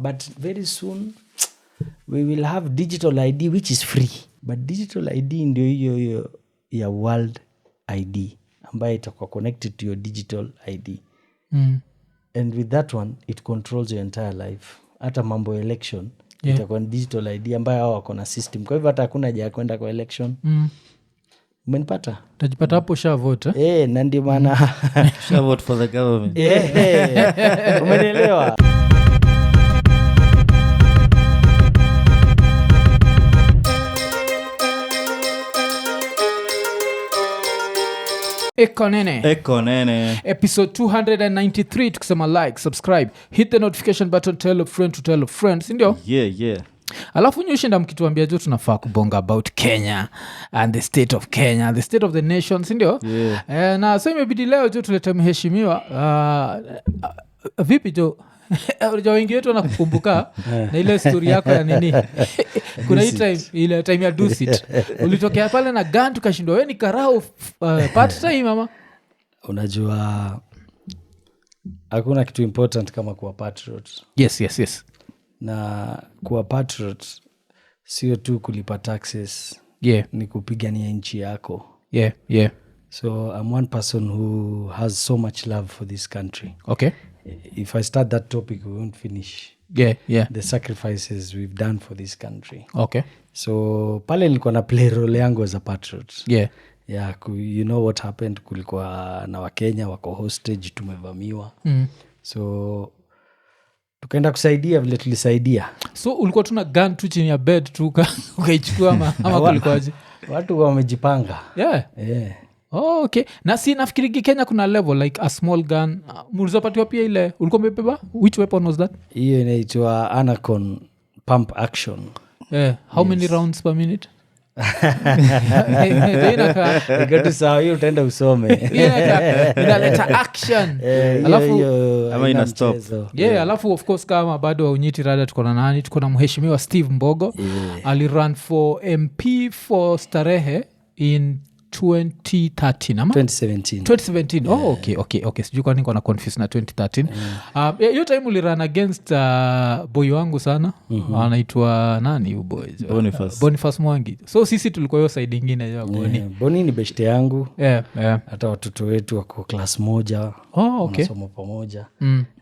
But very soon we will have digital ID which is free. But digital ID ndio hiyo ya world ID ambayo itakuwa connected to your digital ID. And with that one it controls your entire life. Hata mambo election itakuwa digital ID ambayo hao wako na system. Kwa hivyo hata hakuna haja ya kwenda kwa election. Umenipata? Utajipata hapo sha vote. Na ndio maana sha vote for the government. Umeelewa? Eko nene. Episode 293 tukisema like, subscribe, hit the notification button, tell a friend to tell a friend, si ndio? Yeah. Alafu nyoshinda mkituambia jo tunafaa kubonga about Kenya and the state of Kenya, the state of the nation, si ndio? Yeah. Na so imebidi leo jo tuleta mheshimiwa vipi jo unajua wengi wetu wanakukumbuka na ile story yako ya nini kuna ile time ya Dusit ulitokea pale na gun tukashindwa wewe ni karao part time mama. Unajua hakuna kitu important kama kuwa patriot. Yes. Na kuwa patriot sio tu kulipa taxes. Ni kupigania nchi yako. Yeah. So I'm one person who has so much love for this country. Okay. If I start that topic we won't finish. Yeah. The sacrifices we've done for this country. Okay. So pale nilikuwa na play role yangu as a patriot. Yeah, you know what happened, kulikuwa na Wakenya wako hostage, tumevamiwa. So tukaenda kusaidia vile tulisaidia. So ulikuwa tuna gun tu chini ya bed tu ukaichukua ama kulikuwaje? Watu wamejipanga. Yeah. Oh, okay. Na si nafikiri Kenya kuna level like a small gun. Mlizopatiwa pia ile ulikuwa umebeba? Which weapon was that? Hiyo inaitwa Anacon pump action. How many rounds per minute? Ikatu sawa hiyo utaenda usome. Inaleta action. Alafu ama ina stop. Alafu of course kama bado haunyiti rada tuko na nani? Tuko na mheshimiwa Steve Mbogo. Alirun for MP for Starehe in 2013 ama 2017. Oh, okay. Sijui kwa nini niko na confuse na 2013. Hiyo time ulirun against boy wangu sana. Anaitwa nani huyo boy? Boniface Mwangi. So sisi tulikuwa hiyo side nyingine ya Boni. Boni ni beshte yangu. Yeah. Hata watoto wetu wako class moja. Oh, okay. Wanasoma pamoja.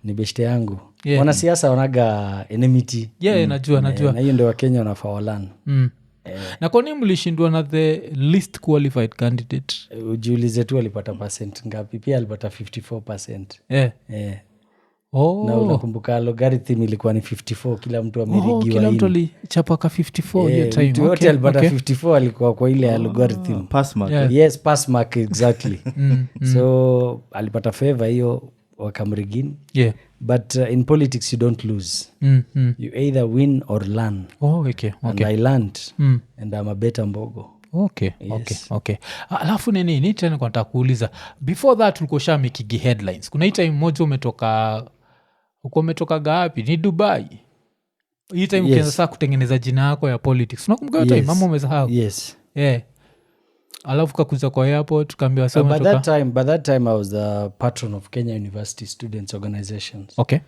Ni beshte yangu. Wanasiasa wanaga enmity. Najua. Na hiyo ndio Wakenya wanafaa walana. Na kwa nini mlishindwa na the least qualified candidate? Ujiulize tu alipata percent ngapi? Pia alipata 54%. Na unakumbuka logarithm ilikuwa ni 54, kila mtu amerigiwa hivi. Kila mtu alichapaka 54 hiyo time. Mtu yote alipata 54 alikuwa kwa ile logarithm. Pass mark. Yes, pass mark exactly. So alipata favor hiyo wakamrigin. But in politics you don't lose. You either win or learn. Okay. And I learned and I'm a better Mbogo. Okay. Alafu nini tena kwa nataka kuuliza, before that ulikuwa shamikigi headlines. Kuna hii time moja umetoka gapi? Ni Dubai. Hii time ukianza saa kutengeneza jina yako ya politics. Unakumbuka hiyo time mama umesahau? Yes. Alafu kakuza kwa airport kaambiwa sema by that time I was the patron of Kenya University Students Organizations. Okay.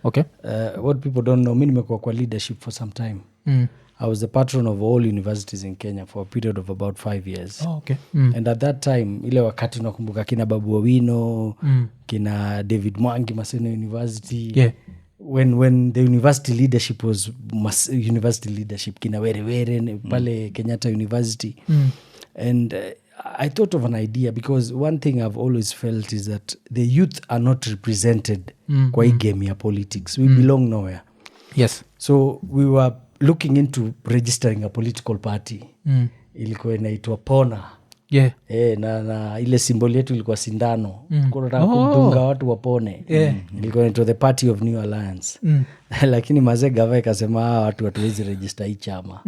What people don't know, mimi nimekuwa kwa leadership for some time. I was the patron of all universities in Kenya for a period of about 5 years. Okay. And at that time ile wakati unakumbuka kina Babu Owino, kina David Mwangi Maseno University. When the university leadership was university leadership, kina Were pale Kenyatta University. And I thought of an idea, because one thing I've always felt is that the youth are not represented kwa hii game ya politics. We belong nowhere. Yes. So we were looking into registering a political party. Ilikuwa inaitwa Pona. Na ile symbol yetu ilikuwa sindano. Tunataka kumdunga watu wapone. Ilikuwa inaitwa the Party of New Alliance. Lakini mazee gava ikasema watu hatuwezi register hii chama.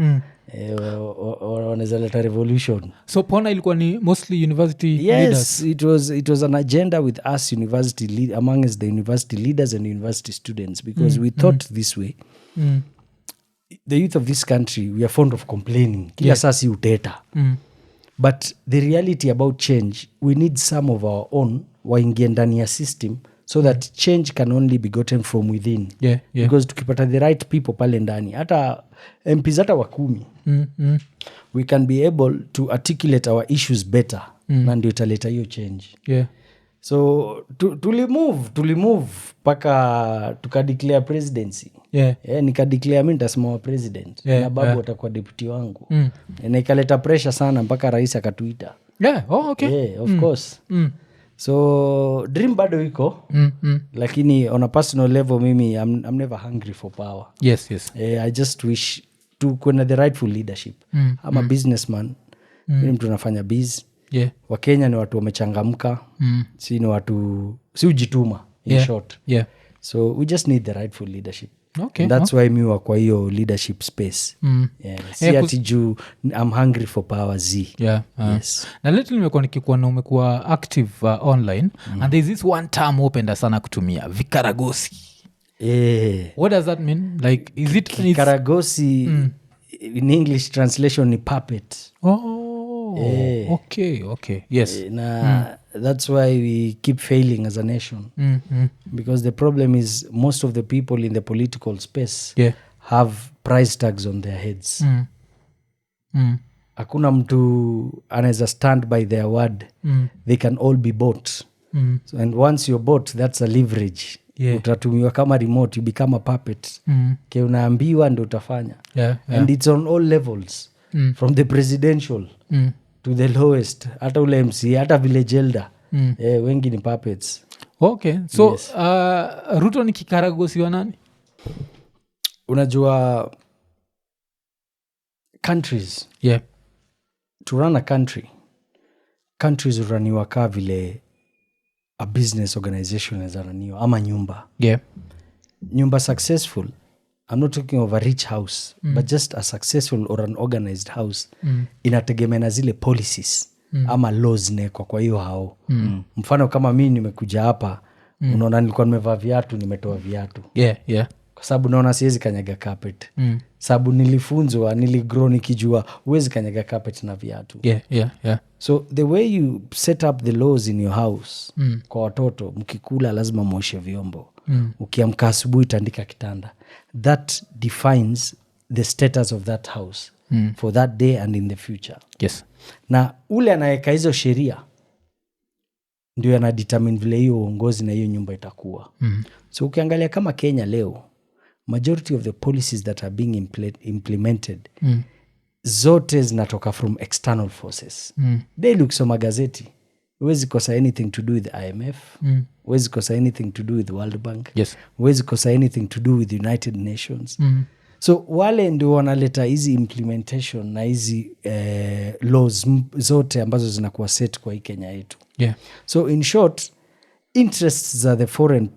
Wanaweza leta revolution. So Pona ilikuwa ni mostly university leaders? Yes, it was an agenda with us amongst the university leaders and university students, because we thought this way. The youth of this country, we are fond of complaining. Kila sasi uteta. But the reality about change, we need some of our own waingie ndani ya system so that change can only be gotten from within. Because tukipata the right people pale ndani, hata MPs hata wa 10, we can be able to articulate our issues better, na ndio italeta hiyo change. So tulimove paka tukadeclare presidency. Nikadeclare mi nitasema wa president, na babu atakuwa deputy wangu. Na ikaleta pressure sana mpaka rais akatuita. Of course. So dream bado iko, lakini on a personal level mimi I'm never hungry for power. I just wish to kuna the rightful leadership. I'm a businessman. Mimi mtu nafanya biz. Wakenya ni watu wamechangamka. Si ni watu si ujituma in short. So we just need the rightful leadership. And that's why mi wa kwa hiyo leadership space. Si ati juu I'm hungry for power z. Yes. Na lately nimekuwa nikikuwa na umekuwa active online, and there's this one term upenda sana kutumia, vikaragosi. What does that mean? Like, is it vikaragosi in English translation ni puppet. Okay. Yes. That's why we keep failing as a nation. Because the problem is most of the people in the political space have price tags on their heads. Hakuna mtu anaweza stand by their word. They can all be bought. So, and once you're bought, that's a leverage. Utatumiwa kama remote, you become a puppet. Unaambiwa ndio utafanya. And it's on all levels. From the presidential to the lowest, hata ule MC, hata village elder. Wengi ni puppets. So yes. Ruto ni kikaragosi wa nani? Unajua countries, to run a countries uraniwa kaa vile a business organization ezaraniwa ama nyumba. Nyumba successful, I'm not talking of a rich house, but just a successful or an organized house, inategemea na zile policies ama laws nekwa kwa hiyo hao. Mfano kama mimi nimekuja hapa, unaona nilikuwa nimevaa viatu, nimetoa viatu. Kwa sababu naona siwezi kanyaga carpet. Sababu nilifunzwa, niligrow nikijua huwezi kanyaga carpet na viatu. So the way you set up the laws in your house, kwa watoto mkikula lazima muoshe vyombo. Ukiamka asubuhi tandika kitanda. That defines the status of that house for that day and in the future. Na ule anaweka hizo sheria ndio anadetermine vile hiyo uongozi na hiyo nyumba itakuwa. So ukiangalia kama Kenya leo, majority of the policies that are being implemented zote zinatoka from external forces. Daily ukisoma gazeti, huwezi kosa anything to do with the IMF, huwezi kosa anything to do with the World Bank, huwezi kosa anything to do with the United Nations. So wale ndio wanaleta hizi implementation na hizi laws zote ambazo zinakuwa set kwa hii Kenya yetu. So in short, interests za the foreign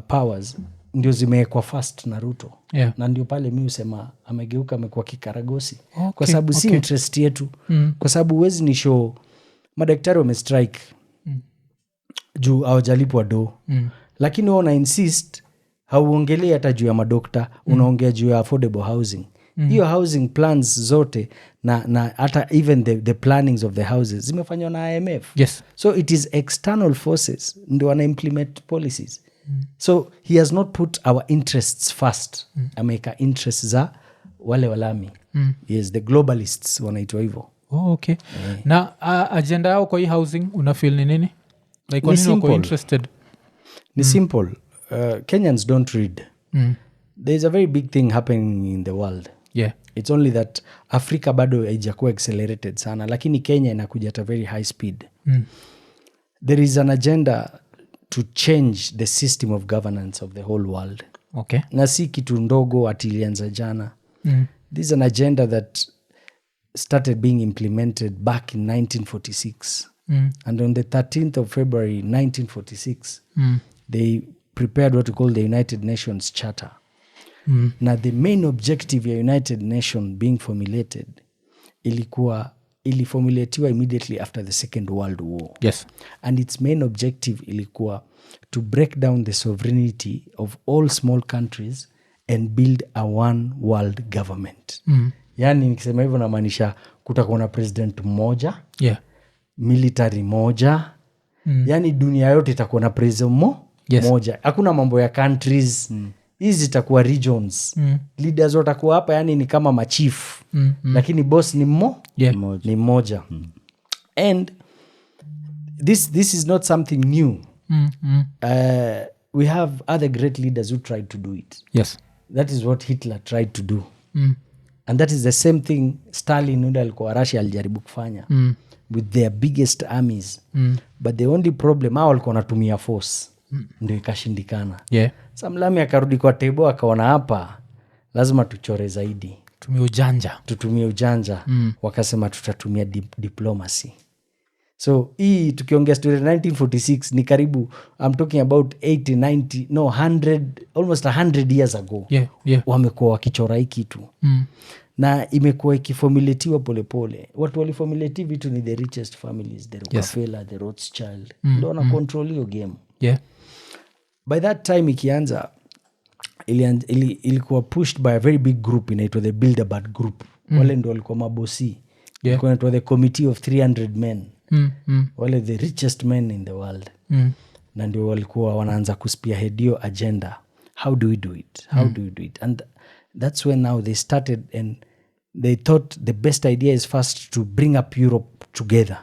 powers ndio zimewekwa first na Ruto. Na ndio pale mimi husema amegeuka amekuwa kikaragosi. Kwa sababu si interest yetu. Kwa sababu huwezi ni show madaktari wamestrike juu hawajalipwa do. Lakini wao na insist hauongelei hata juu ya madokta, unaongea juu ya affordable housing. Hiyo housing plans zote na hata even the plannings of the houses zimefanywa na IMF. So it is external forces ndio wana implement policies. So he has not put our interests first. Ameka interests za wale walami. Yes, the globalists wanaitwa hivyo. Na agenda yao kwa hii housing unafeel ni nini? Like kwa nini wako interested? Ni simple. Kenyans don't read. There's a very big thing happening in the world. It's only that Africa bado haijakuwa accelerated sana, lakini Kenya inakuja at a very high speed. There is an agenda to change the system of governance of the whole world. Na si kitu ndogo atilianza jana. This is an agenda that started being implemented back in 1946. And on the 13th of February 1946, they prepared what we call the United Nations Charter. Na the main objective ya United Nation being formulated iliformulatiwa immediately after the Second World War. And its main objective ilikuwa to break down the sovereignty of all small countries and build a one world government. Yani nikisema hivyo namaanisha kutakuwa na president mmoja, military moja. Yani dunia yote itakuwa na president moja. Hakuna mambo ya countries. Hizi zitakuwa regions. Leaders watakuwa hapa, yani ni kama machief. Lakini boss ni ni moja. And this is not something new. We have other great leaders who tried to do it. Yes. That is what Hitler tried to do. And that is the same thing Stalin ule alikuwa Russia alijaribu kufanya with their biggest armies. But the only problem hao walikuwa wanatumia force. Ndio ikashindikana. Yeah. Samlami akarudi kwa table akaona hapa lazima tuchore zaidi. Tutumie ujanja. Wakasema tutatumia diplomacy. So hii tukiongea story 1946 ni karibu, I'm talking about 80, 90, no 100, almost 100 years ago. Wamekuwa wakichora hii kitu. Na imekuwa ikiformulatiwa polepole. Watu waliformulate vitu ni the richest families, the Rockefeller, the Rothschild. Ndio wana control hiyo game. By that time ikianza ilikuwa pushed by a very big group inaitwa the Bilderberg group. Wale ndio walikuwa mabosi. Ilikuwa inaitwa the committee of 300 men. Wale the richest men in the world. Na ndio walikuwa wanaanza kuspearhead hiyo agenda. How do we do it? And that's when now they started, and they thought the best idea is first to bring up Europe together.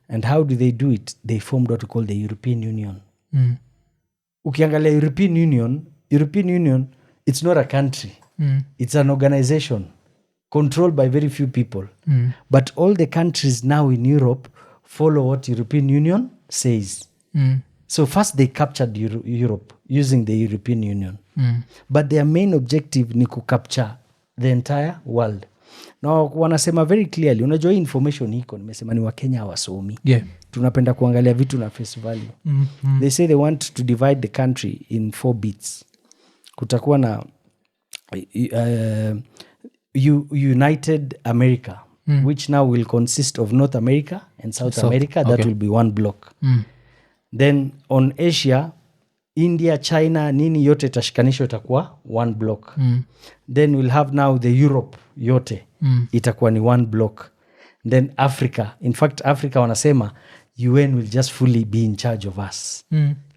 And how do they do it? They formed what we call the European Union. Ukiangalia European Union, it's not a country. It's an organization controlled by very few people. But all the countries now in Europe follow what European Union says. So first they captured Europe using the European Union. But their main objective ni kucapture the entire world. Now wanasema very clearly, unajua information iko, nimesema ni Wakenya hawasomi. Tunapenda kuangalia vitu na face value. They say they want to divide the country in 4 bits. Kutakuwa na United America, which now will consist of North America and South America. That will be one block. Then on Asia, India, China, nini yote tashikanishwa itakuwa one block. Then we'll have now the Europe yote. Itakuwa ni one block. Then Africa, in fact Africa wanasema UN will just fully be in charge of us.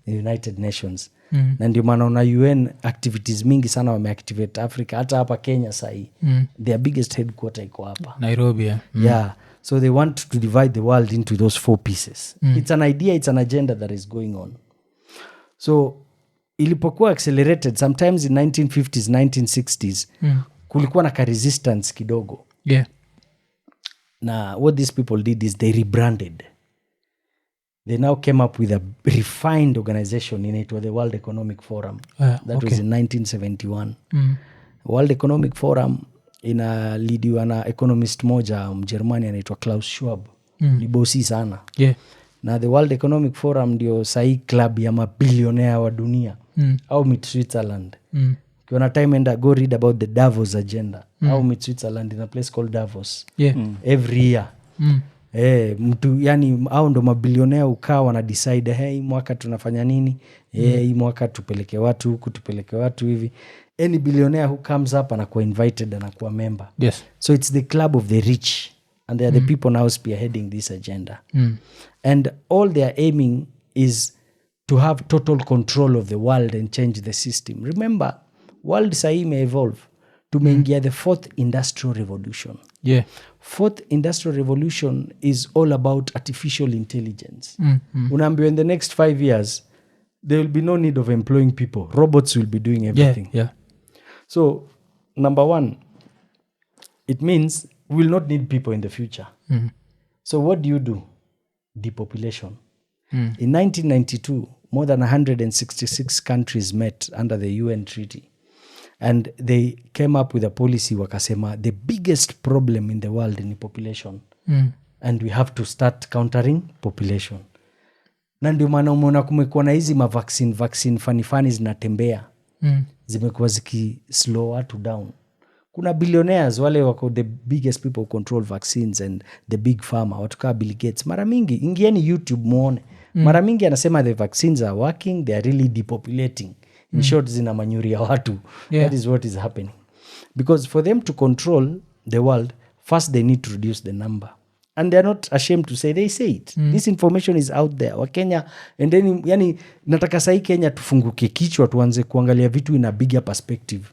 The United Nations. Na ndio maana una UN activities mingi sana wameactivate Africa. Hata hapa Kenya sahi. Their biggest headquarter iko hapa Nairobi. Yeah. So they want to divide the world into those 4 pieces. It's an idea, it's an agenda that is going on. So ilipokuwa accelerated sometimes in 1950s, 1960s, kulikuwa na resistance kidogo. Na what these people did is they rebranded. They now came up with a refined organization in it, the World Economic Forum. That was in 1971. World Economic Forum inalidiwa na economist moja Mjerumani anaitwa Klaus Schwab. Ni bosi sana. Na the World Economic Forum ndio sahi club ya mabilionea wa dunia. Au meet Switzerland. Ukiona time enda go read about the Davos agenda. Au meet Switzerland in a place called Davos. Every year. Mtu yani au ndo mabilionea ukaa wana decide hii mwaka tunafanya nini, hii mwaka tupeleke watu huku, tupeleke watu hivi. Any billionaire who comes up anakuwa invited, anakuwa member. So it's the club of the rich, and they are the people now spearheading this agenda. And all they are aiming is to have total control of the world and change the system. Remember, world sahi may evolve. Tumeingia the 4th industrial revolution. 4th industrial revolution is all about artificial intelligence. Unaambiwa in the next 5 years there will be no need of employing people. Robots will be doing everything. So number 1, it means we will not need people in the future. So what do? Depopulation. In 1992, more than 166 countries met under the UN treaty. And they came up with a policy wakasema the biggest problem in the world is population. And we have to start countering population. Na ndio maana umeona kumekuwa na hizi vaccine funny zinatembea. Zimekuwa ziki slow watu down. Kuna billionaires wale wako the biggest people who control vaccines and the big pharma, watu kama Bill Gates. Mara mingi ingieni YouTube muone. Mara mingi anasema the vaccines are working, they are really depopulating. In short, zina manyuri ya watu. That is what is happening. Because for them to control the world, first they need to reduce the number. and they're not ashamed to say, they say it. This information is out there. Wakenya, and then, yani, nataka sahi Kenya tufunguke kichwa tuanze kuangalia vitu in a bigger perspective.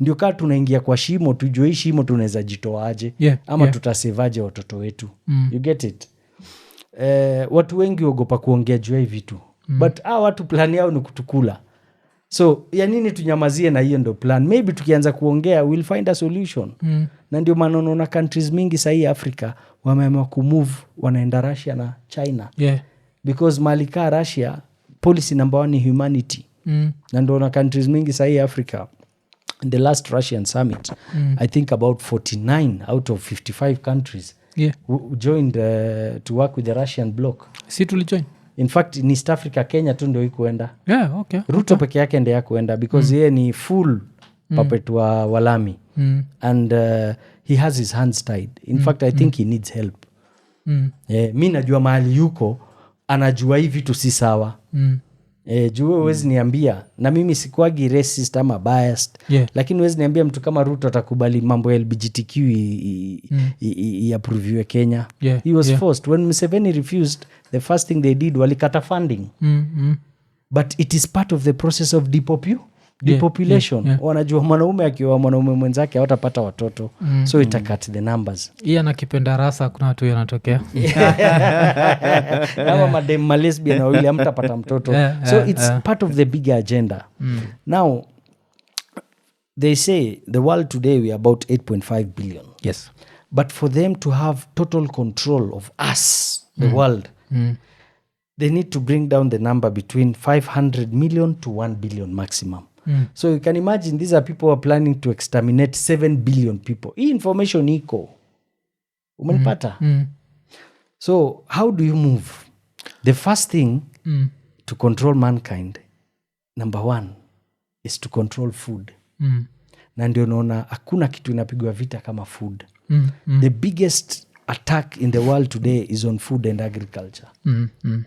Ndio kaa tunaingia kwa shimo, tujue hii shimo tunaweza jitoaje, ama tutasevaje watoto wetu. You get it? Watu wengi ogopa kuongea jua hii vitu. But watu plan yao ni kutukula. So ya nini tunyamazie, na hiyo ndo plan. Maybe tukianza kuongea we'll find a solution. Na ndio maana unaona countries mingi sahi Africa wameamua kumove, wanaenda Russia na China. Because malika Russia policy number 1 ni humanity. Na ndio na countries mingi sahi Africa. In the last Russian summit, I think about 49 out of 55 countries joined to work with the Russian bloc. Si tulijoin? In fact, in East Africa, Kenya tu ndio ikuenda. Okay. Ruto peke yake ndio yakuenda because yeye ni full puppet wa Walami. And he has his hands tied. In fact, I think he needs help. Mi najua mahali yuko, anajua hivi vitu si sawa. Jua huwezi niambia, na mimi sikuagi racist ama biased, lakini huwezi niambia mtu kama Ruto atakubali mambo ya LGBTQ iaproviwe Kenya. He was forced. When Museveni refused, the first thing they did, walikata funding. But it is part of the process of depopulation. Wanajua mwanaume akiwa mwanaume mwenzake hawatapata watoto. So itakat the numbers. Iya nakipenda rasa kuna watu yanatokea. Kama madem malesbian na wawili hamtapata mtoto. So it's part of the bigger agenda. Now, they say the world today we are about 8.5 billion. Yes. But for them to have total control of us, the world, they need to bring down the number between 500 million to 1 billion maximum. So you can imagine these are people who are planning to exterminate 7 billion people. Hii information iko. Umenipata? So how do you move? The first thing to control mankind, number 1, is to control food. Na ndio naona hakuna kitu inapigwa vita kama food. The biggest attack in the world today is on food and agriculture.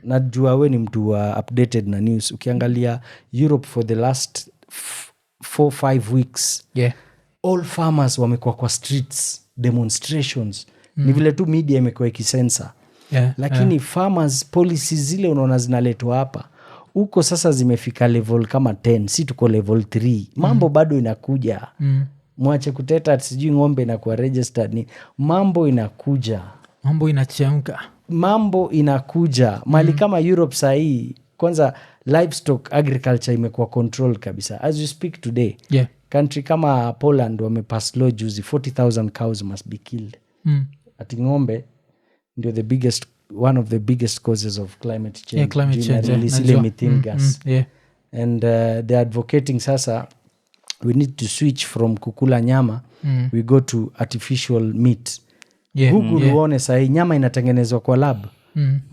Najua we ni mtu updated na news. Ukiangalia Europe for the last 4-5 weeks, all farmers wamekuwa kwa streets, demonstrations. Ni vile tu media imekuwa ikisensa. Lakini farmers policies zile unaona zinaletwa hapa, uko sasa zimefika level kama 10, si tuko level 3. Mambo bado inakuja. Mwache kuteta sijui ng'ombe inakuwa registered, ni mambo inakuja. Mambo inachemka. Mambo inakuja. Mali kama Europe sahii, kwanza livestock agriculture imekuwa control kabisa. As you speak today, country kama Poland wamepass law juzi 40,000 cows must be killed. Ati ng'ombe ndio one of the biggest causes of climate change. Climate change. Ile methane gas. And they're advocating sasa we need to switch from kukula nyama, we go to artificial meat. Google uone sahi nyama inatengenezwa kwa lab.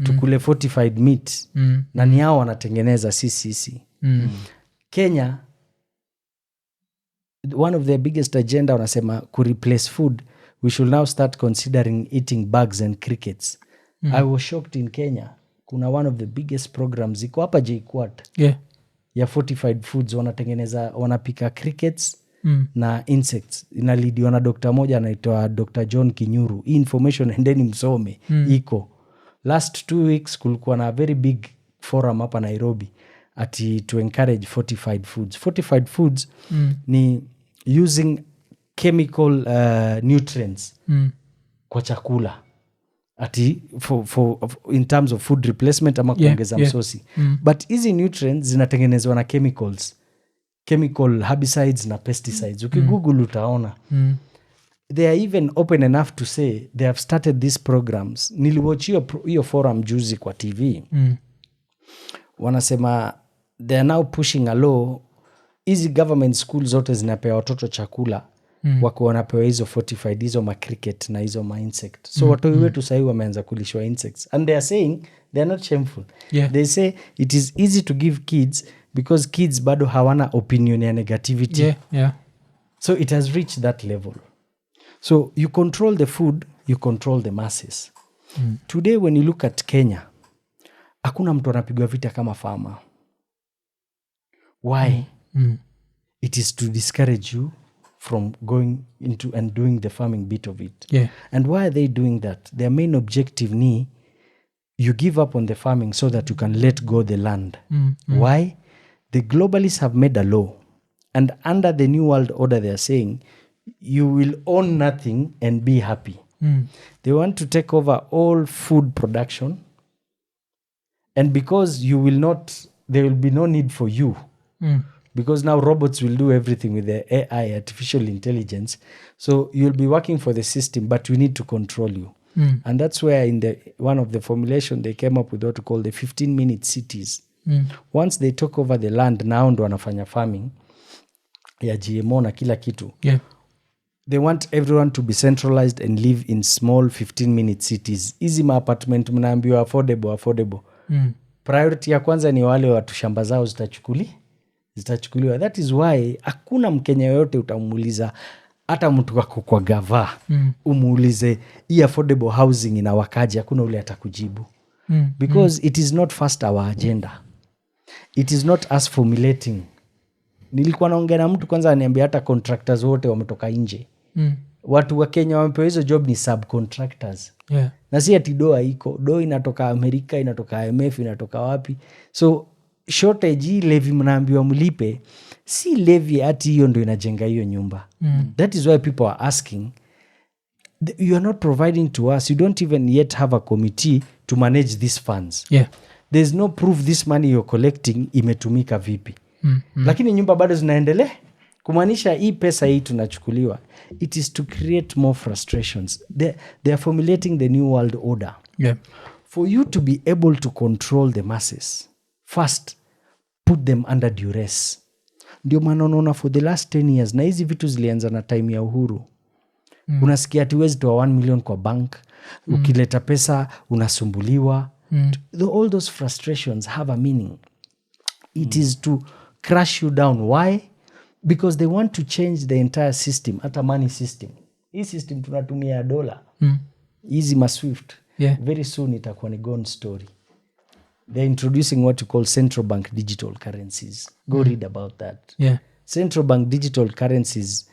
Tukule fortified meat. Na ni hao wanatengeneza sisi. Kenya, one of their biggest agenda wanasema ku replace food, we should now start considering eating bugs and crickets. I was shocked in Kenya. Kuna one of the biggest programs iko hapa JKUAT. Ya fortified foods wanapika crickets na insects. Inalidiwa na dokta moja anaitwa Dr. John Kinyuru. Hii information endeni msome. Iko. Last 2 weeks kulikuwa na very big forum hapa Nairobi ati to encourage fortified foods. Fortified foods ni using chemical nutrients kwa chakula. Ati for in terms of food replacement ama kuongeza msosi. But hizi nutrients zinatengenezwa na chemical herbicides na pesticides. Ukigoogle utaona. They are even open enough to say they have started these programs. Niliwatch hiyo forum juzi kwa TV. Wanasema they are now pushing a law. Hizi government schools zote zinapea watoto chakula. Wako wanapewa hizo fortified, hizo cricket na hizo insect. So watoi wetu sahi wameanza kulishwa insects. And they are saying they are not shameful. They say it is easy to give kids because kids bado hawana opinion ya negativity. So it has reached that level. So you control the food, you control the masses. Today when you look at Kenya, hakuna mtu anapigwa vita kama farmer. Why? It is to discourage you from going into and doing the farming bit of it. Yeah. And why are they doing that? Their main objective ni you give up on the farming so that you can let go the land. Why? The globalists have made a law, and under the New World Order they are saying you will own nothing and be happy. They want to take over all food production, and because you will not, there will be no need for you. Because now robots will do everything with the AI, artificial intelligence. So you'll be working for the system, but we need to control you. And that's where in the one of the formulation they came up with what we call the 15-minute cities. Once they took over the land, now ndo wanafanya farming ya GMO na kila kitu. Yeah. They want everyone to be centralized and live in small 15-minute cities. Hizi ma-apartment mnaambiwa affordable. Priority ya kwanza ni wale watu shamba zao zitachukuliwa. That is why hakuna Mkenya yoyote utamuuliza, hata mtu wako kwa gava umuulize hii affordable housing inawakaje, hakuna ule atakujibu. Because it is not first our agenda. It is not us formulating. Nilikuwa naongea na mtu kwanza aniambia hata contractors wote wametoka nje. Watu wa Kenya wamepewa hizo job ni subcontractors. Yeah. Na si ati do inatoka Amerika, inatoka IMF, inatoka wapi. So shortage hii levy mnaambiwa mlipe, si levy ati hiyo ndo inajenga hiyo nyumba. That is why people are asking, you are not providing to us, you don't even yet have a committee to manage these funds. Yeah. There's no proof this money you're collecting imetumika vipi. Lakini nyumba bado zinaendelea, kumaanisha hii pesa hii tunachukuliwa. It is to create more frustrations. They are formulating the new world order. Yeah. For you to be able to control the masses, first put them under duress. Ndio maana unaona for the last 10 years, na hizi vitu zilianza na time ya Uhuru. Unasikia ati huwezi toa 1 million kwa bank, ukileta pesa unasumbuliwa. All those frustrations have a meaning. It is to crush you down. Why? Because they want to change the entire system, hata money system. Hii system tunatumia dola. Easy ma Swift. Yeah. Very soon itakuwa ni gone story. They're introducing what you call central bank digital currencies. Go read about that. Yeah. Central bank digital currencies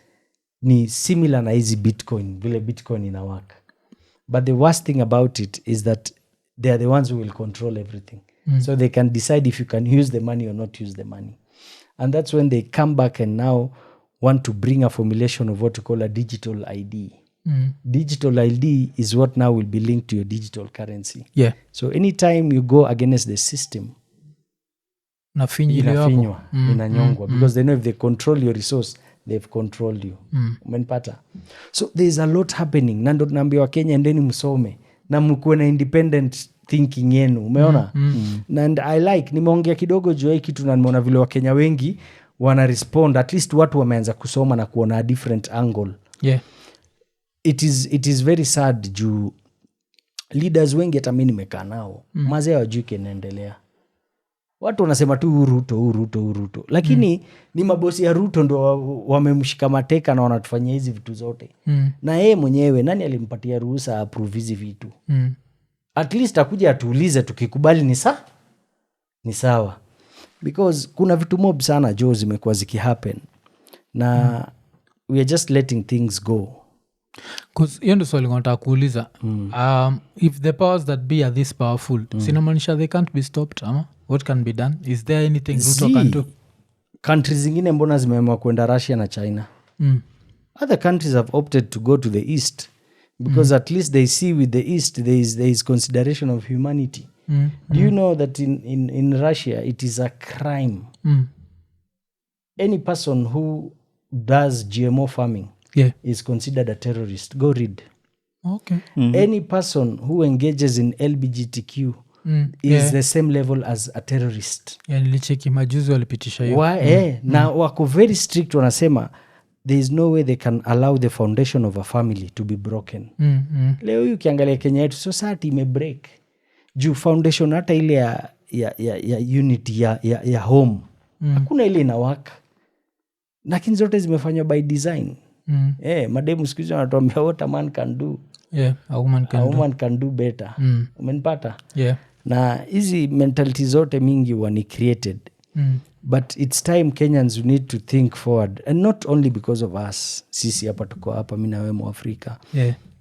ni similar na hizi Bitcoin, vile Bitcoin inawaka. But the worst thing about it is that they are the ones who will control everything. So they can decide if you can use the money or not use the money. And that's when they come back and now want to bring a formulation of what you call a digital ID. Digital ID is what now will be linked to your digital currency. Yeah. So anytime you go against the system, inafinywa, inanyongwa. Because they know if they control your resource, they've controlled you. Umenipata? So there's a lot happening. Nando tunaambia wa Kenya, endeni msome na mkuwe na independent thinking yenu. Umeona? And I like, nimeongea kidogo juu hii kitu na nimeona vile wa Kenya wengi wana respond. At least watu wameanza kusoma na kuona a different angle. Yeah. It is very sad juu leaders wengi hata mimi nimekaa nao. Mazee hawajui kinaendelea. Watu wanasema tu Ruto. Lakini ni mabosi ya Ruto ndo wamemshika mateka na wanatufanyia hizi vitu zote. Na yeye mwenyewe nani alimpatia ruhusa approve hizi vitu? At least akuja atuulize, tukikubali ni sawa. Because kuna vitu mob sana jo zimekuwa zikihappen. Na we are just letting things go. Because hiyo ndo swali nataka kuuliza. If the powers that be are this powerful, sinamaanisha they can't be stopped, ama? What can be done? Is there anything Ruto can do? Countries zingine mbona zimeamua kwenda Russia na China? Other countries have opted to go to the East because at least they see with the East there is consideration of humanity. Do you know that in Russia it is a crime? Any person who does GMO farming is considered a terrorist. Go read. Okay. Any person who engages in LGBTQ is the same level as a terrorist. Nilicheki majuzi walipitisha hiyo. Na wako very strict, wanasema there is no way they can allow the foundation of a family to be broken. Leo hii ukiangalia Kenya yetu society imebreak. Juu foundation hata ile ya unity ya home. Hakuna ile inawaka. Lakini zote zimefanywa by design. Mademu siku hizi wanatuambia what a man can do. A woman can do better. Umenipata? Yeah. Na hizi mentality zote mingi wani created. but it's time Kenyans need to think forward, and not only because of us sisi hapa tuko hapa mi na wewe Mwafrika.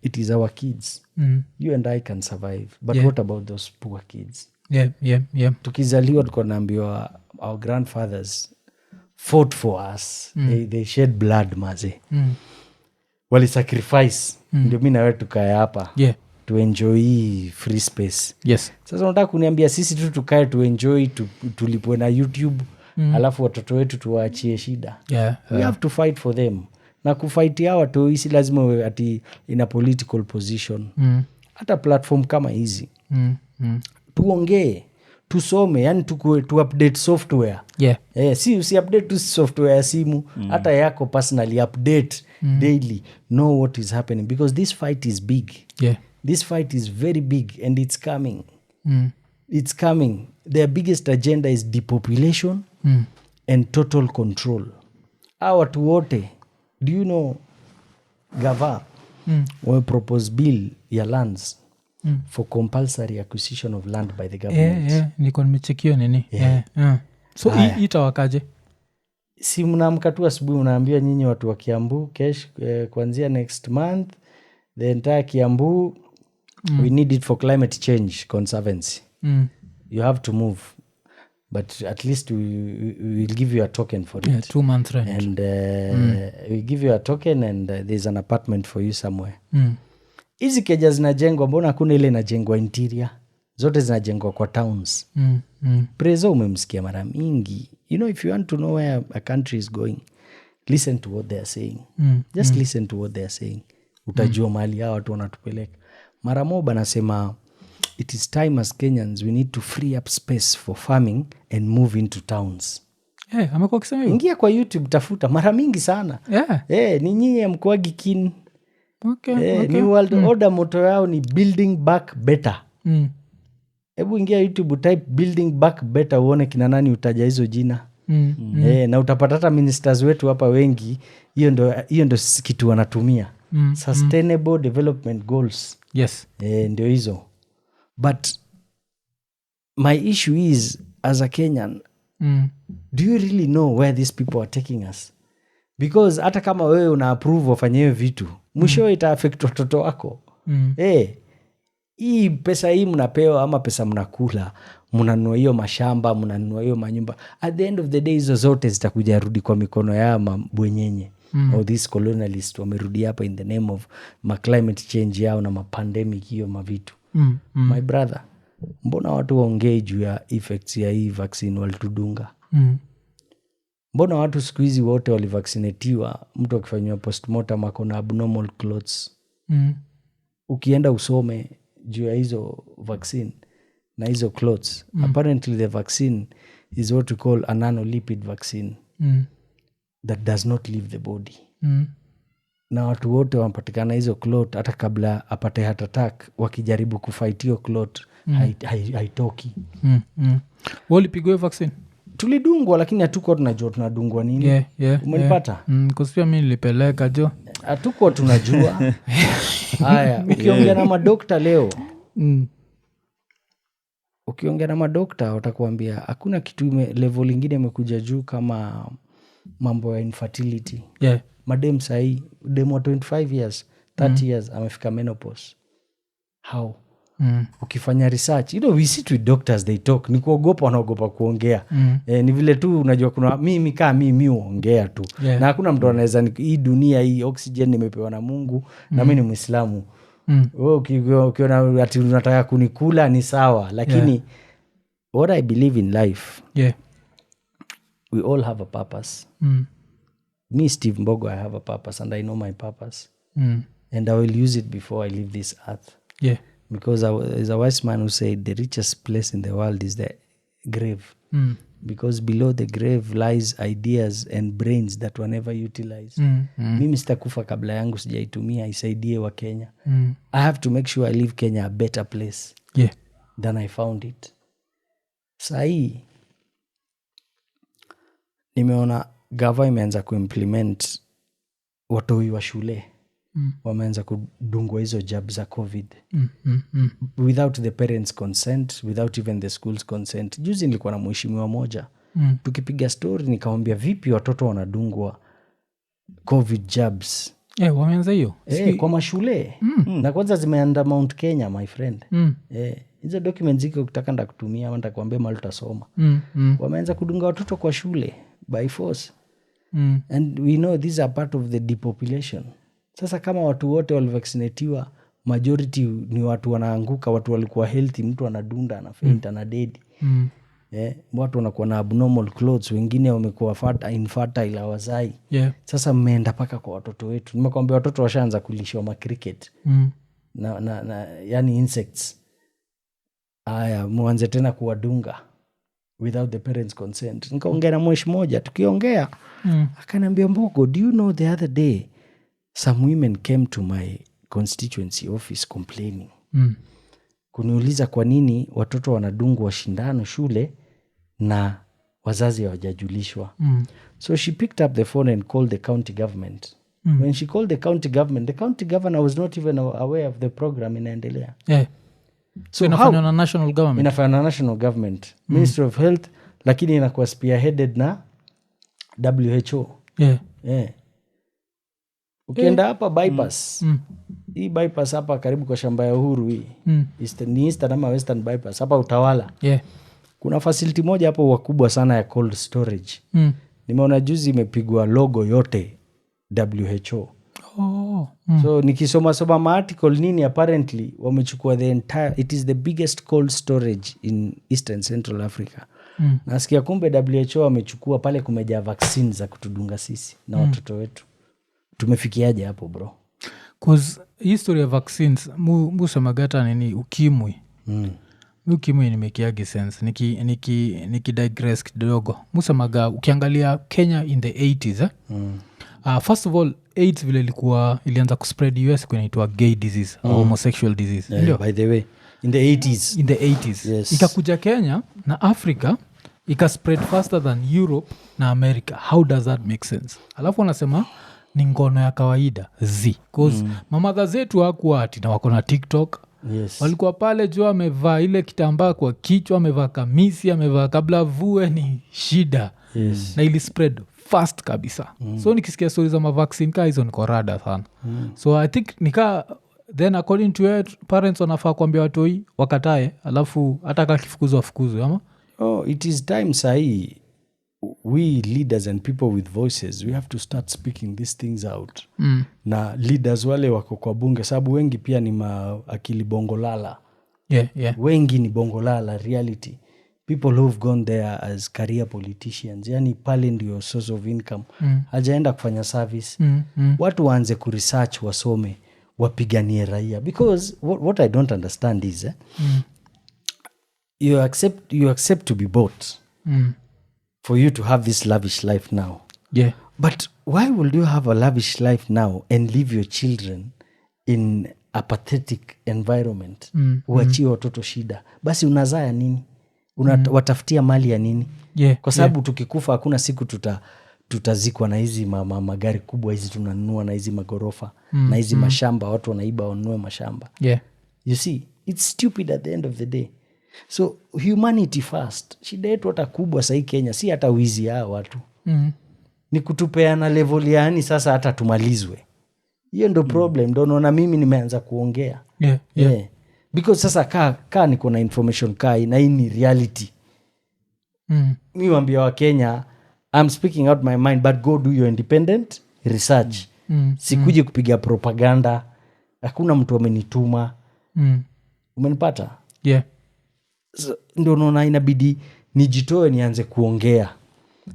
It is our kids. You and I can survive, but what about those poor kids? Tukizaliwa tuko naambiwa our grandfathers fought for us. They shed blood maze. Wali sacrifice ndio mi na wewe tukae hapa to enjoy free space. Sasa unataka kuniambia sisi tu tukae to enjoy tulipwe na YouTube alafu watoto wetu tuwaachie shida? We have to fight for them, na kufight hawa tu isi lazima we ati in a political position. Hata platform kama hizi tuongee, tusome, yani tu update software. Si update tu software ya simu, hata yako personally update daily, know what is happening, because this fight is big. This fight is very big and it's coming. It's coming. Their biggest agenda is depopulation and total control. Hawa watu wote, do you know gava wamepropose bill ya lands for compulsory acquisition of land by the government. Niko nimechekio nini. So itawakaje? Si mnaamka tu asubuhi unaambia nyinyi watu wa Kiambu cash kuanzia next month the entire Kiambu we need it for climate change conservancy. You have to move, but at least we will give you a token for it. 2 month rent. And we give you a token and there's an apartment for you somewhere. Hizi keja zinajengwa, mbona hakuna ile inajengwa interior? Zote zinajengwa kwa towns. Prezo umemsikia mara mingi. You know, if you want to know where a country is going, listen to what they are saying. Just listen to what they are saying. Utajua mahali hao watu wanatupeleka. Mara moja nasema it is time as Kenyans we need to free up space for farming and move into towns. Amekuwa kisema hiyo? Ingia kwa YouTube tafuta mara mingi sana. Ni nyinyi mkoagi kin. Ni world order motto yao ni building back better. Hebu ingia YouTube type building back better uone kina nani utaja hizo jina. Na utapata hata ministers wetu hapa wengi hiyo ndo kitu wanatumia. Sustainable development goals. Ndio hizo. But my issue is as a Kenyan, do you really know where these people are taking us? Because hata kama wewe una approve wafanye hiyo vitu, mwisho ita affect watoto wako. Hii pesa hii mnapewa ama pesa mnakula, mnanunua hiyo mashamba, mnanunua hiyo manyumba, at the end of the day hizo zote zitakuja rudi kwa mikono ya mabwenyenye. Or these colonialists wamerudi hapa in the name of climate change yao na pandemic hiyo mavitu. My brother, mbona watu waongee juu ya effects ya hii vaccine walitudunga? Mbona watu siku hizi wote walivaccinatiwa, mtu akifanywa postmortem akona abnormal clots? Ukienda usome juu ya hizo vaccine na hizo clots, apparently the vaccine is what we call a nanolipid vaccine that does not leave the body. Na watu wote wanapatikana hizo clot hata kabla apate heart attack, wakijaribu kufight hiyo clot haitoki. Walipigwa vaccine? Tulidungwa lakini hatuko tunajua tunadungwa nini. Umenipata? Kusikia mimi nilipeleka jo. Hatuko tunajua. Haya, ukiongea na madokta leo. Ukiongea na madokta watakuambia hakuna kitu level nyingine imekuja juu kama mambo ya infertility. Madem sahi, demo 25 years, 30 years amefika menopause. How? Ukifanya research, we sit with doctors, they talk. Ni kuogopa, wanaogopa kuongea. Ni vile tu unajua kuna mimi uongea tu. Na hakuna mtu anaweza hii dunia hii oxygen nimepewa na Mungu na mimi ni Muislamu. Ukiona ati unataka kunikula ni sawa, lakini what I believe in life, we all have a purpose. Me, Steve Mbogo, I have a purpose and I know my purpose. And I will use it before I leave this earth. Because there's a wise man who said the richest place in the world is the grave. Because below the grave lies ideas and brains that were never utilized. Mimi sitakufa kabla yangu sijaitumia isaidie wa Kenya. I have to make sure I leave Kenya a better place than I found it. Sahi nimeona gava imeanza kuimplement watoi wa shule. Wameanza kudungwa hizo jab za COVID without the parents consent, without even the school's consent. Juzi nilikuwa na mheshimiwa moja tukipiga story nikamwambia vipi watoto wanadungwa covid jabs wameanza hiyo kwa mashule na kwanza zimeanda Mount Kenya my friend hizo documents ziko ukitaka ndakutumia ama ndakuambia mahali utasoma wameanza kudunga watoto kwa shule by force and we know these are part of the depopulation. Sasa kama watu wote walivaccinatiwa majority ni watu wanaanguka, watu walikuwa healthy, mtu anadunda ana faint ana dead watu wanakuwa na abnormal clothes, wengine wamekuwa infertile hawazai. Sasa mmeenda paka kwa watoto wetu. Nimekwambia watoto washaanza kulishwa macricket na yani insects. Aya, mwanze tena kuwadunga without the parents consent. Nikaongea na mweshi moja tukiongea akaniambia, Mbogo, do you know the other day some women came to my constituency office complaining kuniuliza kwa nini watoto wanadungwa shindano shule na wazazi hawajajulishwa. So she picked up the phone and called the county government. When she called the county governor was not even aware of the program inaendelea. So inafanywa na national government. Inafanywa na national government, Ministry of Health, lakini inakuwa spearheaded na WHO. Ukienda hapa bypass hii bypass hapa karibu kwa shamba ya Uhuru hii ni Eastern ama Western bypass hapa Utawala kuna facility moja hapo wakubwa sana ya cold storage. Nimeona juzi imepigwa logo yote WHO. So nikisoma article nini apparently wamechukua the entire, it is the biggest cold storage in Eastern Central Africa. Nasikia kumbe WHO wamechukua pale kumejaa vaccine za kutudunga sisi na watoto wetu. Tumefikiaje hapo bro? Cause history of vaccines musamagata nini ukimwi. Ukimwi nimekiagi sense. Niki digress kidogo. Musamaga ukiangalia Kenya in the 80s first of all AIDS vile ilianza kuspread US kwenye inaitwa gay disease or homosexual disease. By the way in the 80s yes. Ikakuja Kenya na Africa ikaspread faster than Europe na America. How does that make sense? Alafu wanasema ni ngono ya kawaida cause mamadha zetu hakuwa ati na wako na TikTok. Walikuwa pale juu amevaa ile kitambaa kwa kichwa, amevaa kamisi, amevaa kabla vue ni shida. Na ili spread fast kabisa. So nikisikia stories za vaccine ka hizo niko rada sana. So I think then according to it, parents wanafaa kuambia watoi wakatae, alafu hata kakifukuzwa fukuzwe ama? It is time sahi we leaders and people with voices, we have to start speaking these things out. Na leaders wale wako kwa bunge, sababu wengi pia ni akili bongolala. Wengi ni bongolala reality. People who've gone there as career politicians, yani pale ndio source of income. Hajaenda kufanya service. Watu waanze kuresearch, wasome, wapiganie raia. Because what I don't understand is you accept to be bought for you to have this lavish life now. But why would you have a lavish life now and leave your children in a pathetic environment? Uachie watoto shida. Basi unazaa ya nini? Watafutia mali ya nini? Kwa sababu tukikufa hakuna siku tutazikwa na hizi magari kubwa hizi tunanunua na hizi magorofa na hizi mashamba watu wanaiba wanunue mashamba. You see, it's stupid at the end of the day. So humanity first. Shida yetu hata kubwa sahi Kenya si hata wizi hao watu. Ni kutupeana level yani sasa hata tumalizwe. Hiyo ndo problem. Ndo naona mimi nimeanza kuongea. Because sasa kaa niko na information na hii ni reality. Mi waambia wa Kenya, I'm speaking out my mind, but go do your independent research. Sikuje kupiga propaganda. Hakuna mtu amenituma. Umenipata? So, ndo naona inabidi nijitoe nianze kuongea.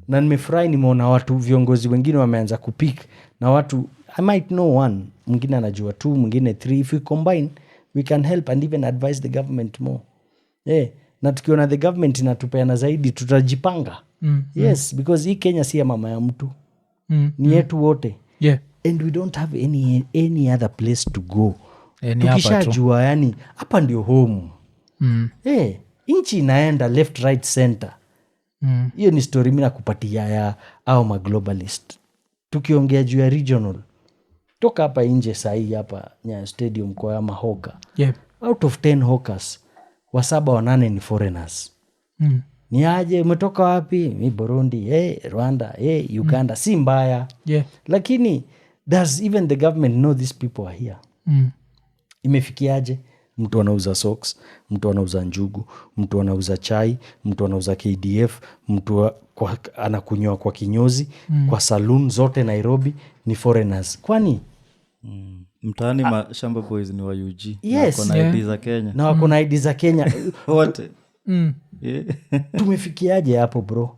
Na nimefurahi nimeona watu viongozi wengine wameanza kupik na watu I might know one, mwingine anajua 2, mwingine 3. If we combine we can help and even advise the government more. Na tukiona the government inatupeana zaidi tutajipanga. Yes, because hii Kenya si ya mama ya mtu. Ni yetu wote. And we don't have any other place to go. Tukishajua yani hapa ndio home. Inchi inaenda left right center. Hiyo ni story mimi nakupatia ya au maglobalist. Tukiongea juu ya regional. Toka hapa nje sahi hapa Nyayo Stadium kwa mahoka. Out of 10 hawkers, 7 or 8 ni foreigners. ni aje umetoka wapi, mi Burundi, Rwanda, Uganda, si mbaya. Lakini does even the government know these people are here? Imefikiaje? Mtu anauza socks, mtu anauza njugu, mtu anauza chai, mtu anauza KDF, mtu anakunywa kwa kinyozi, kwa saloon zote Nairobi ni foreigners. Kwani mtaani mashamba boys ni wa UG. Yes. Na wako na ID za Kenya. Na wako na ID za Kenya. Wote. Tumefikiaje hapo bro?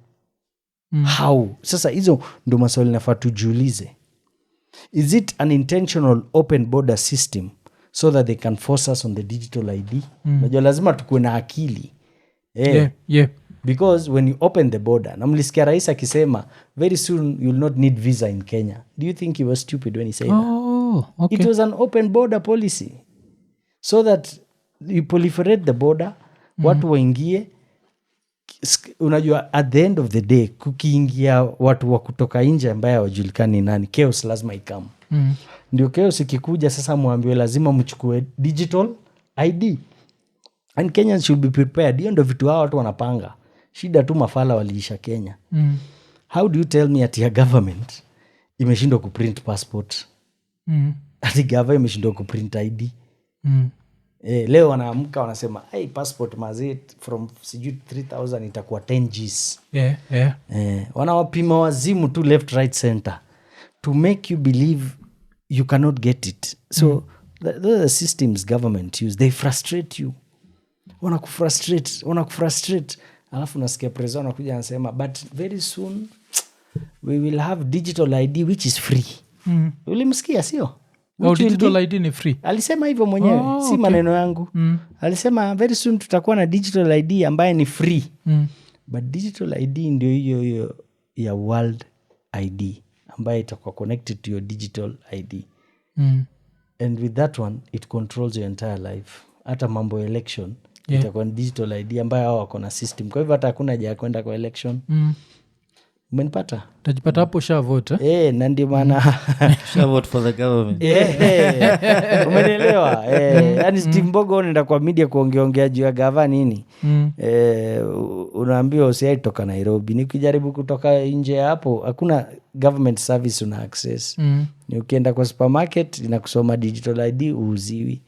How? Sasa hizo ndo maswali nafaa tujiulize. Is it an intentional open border system so that they can force us on the digital ID? Najua lazima tukuwe na akili. Because when you open the border, na mlisikia rais akisema very soon you'll not need visa in Kenya. Do you think he was stupid when he said that? Okay. It was an open border policy so that you proliferate the border, watu waingie. Unajua at the end of the day kukiingia watu wa kutoka nje ambaye hawajulikani nani, chaos lazima ikam. Ndio chaos ikikuja sasa muambiwe lazima mchukue digital ID. And Kenyans should be prepared. Hiyo ndio vitu hao watu wanapanga. Shida tu mafala waliisha Kenya. How do you tell me ati ya government imeshindwa kuprint passport? Ati government imeshindwa kuprint ID? Leo wanaamka wanasema hey, passport mazee from sijui 3000 itakuwa 10 Gs. Wanawapima wazimu tu left right center to make you believe you cannot get it. So those are the systems government use. They frustrate you. Wanakufrustrate. Alafu nasikia president anakuja anasema but very soon we will have digital ID which is free. Ulimsikia sio? Digital ID ni free. Alisema hivyo mwenyewe, si maneno yangu. Alisema very soon tutakuwa na digital ID ambaye ni free. But digital ID ndio hiyo ya world ID ambaye itakuwa connected to your digital ID. And with that one it controls your entire life. Hata mambo election itakuwa digital ID ambaye hao wako na system. Kwa hivyo hata hakuna haja ya kwenda kwa election. Umenipata? Tajipata hapo sha vote. Na ndio maana Sha vote for the government. Umeelewa? Yani Steve Mbogo unaenda kwa media kuongeongea juu ya gava nini? Unaambiwa usiai toka Nairobi. Nikijaribu kutoka nje hapo hakuna government service una access. Ni ukienda kwa supermarket inakusoma digital ID uuziwi.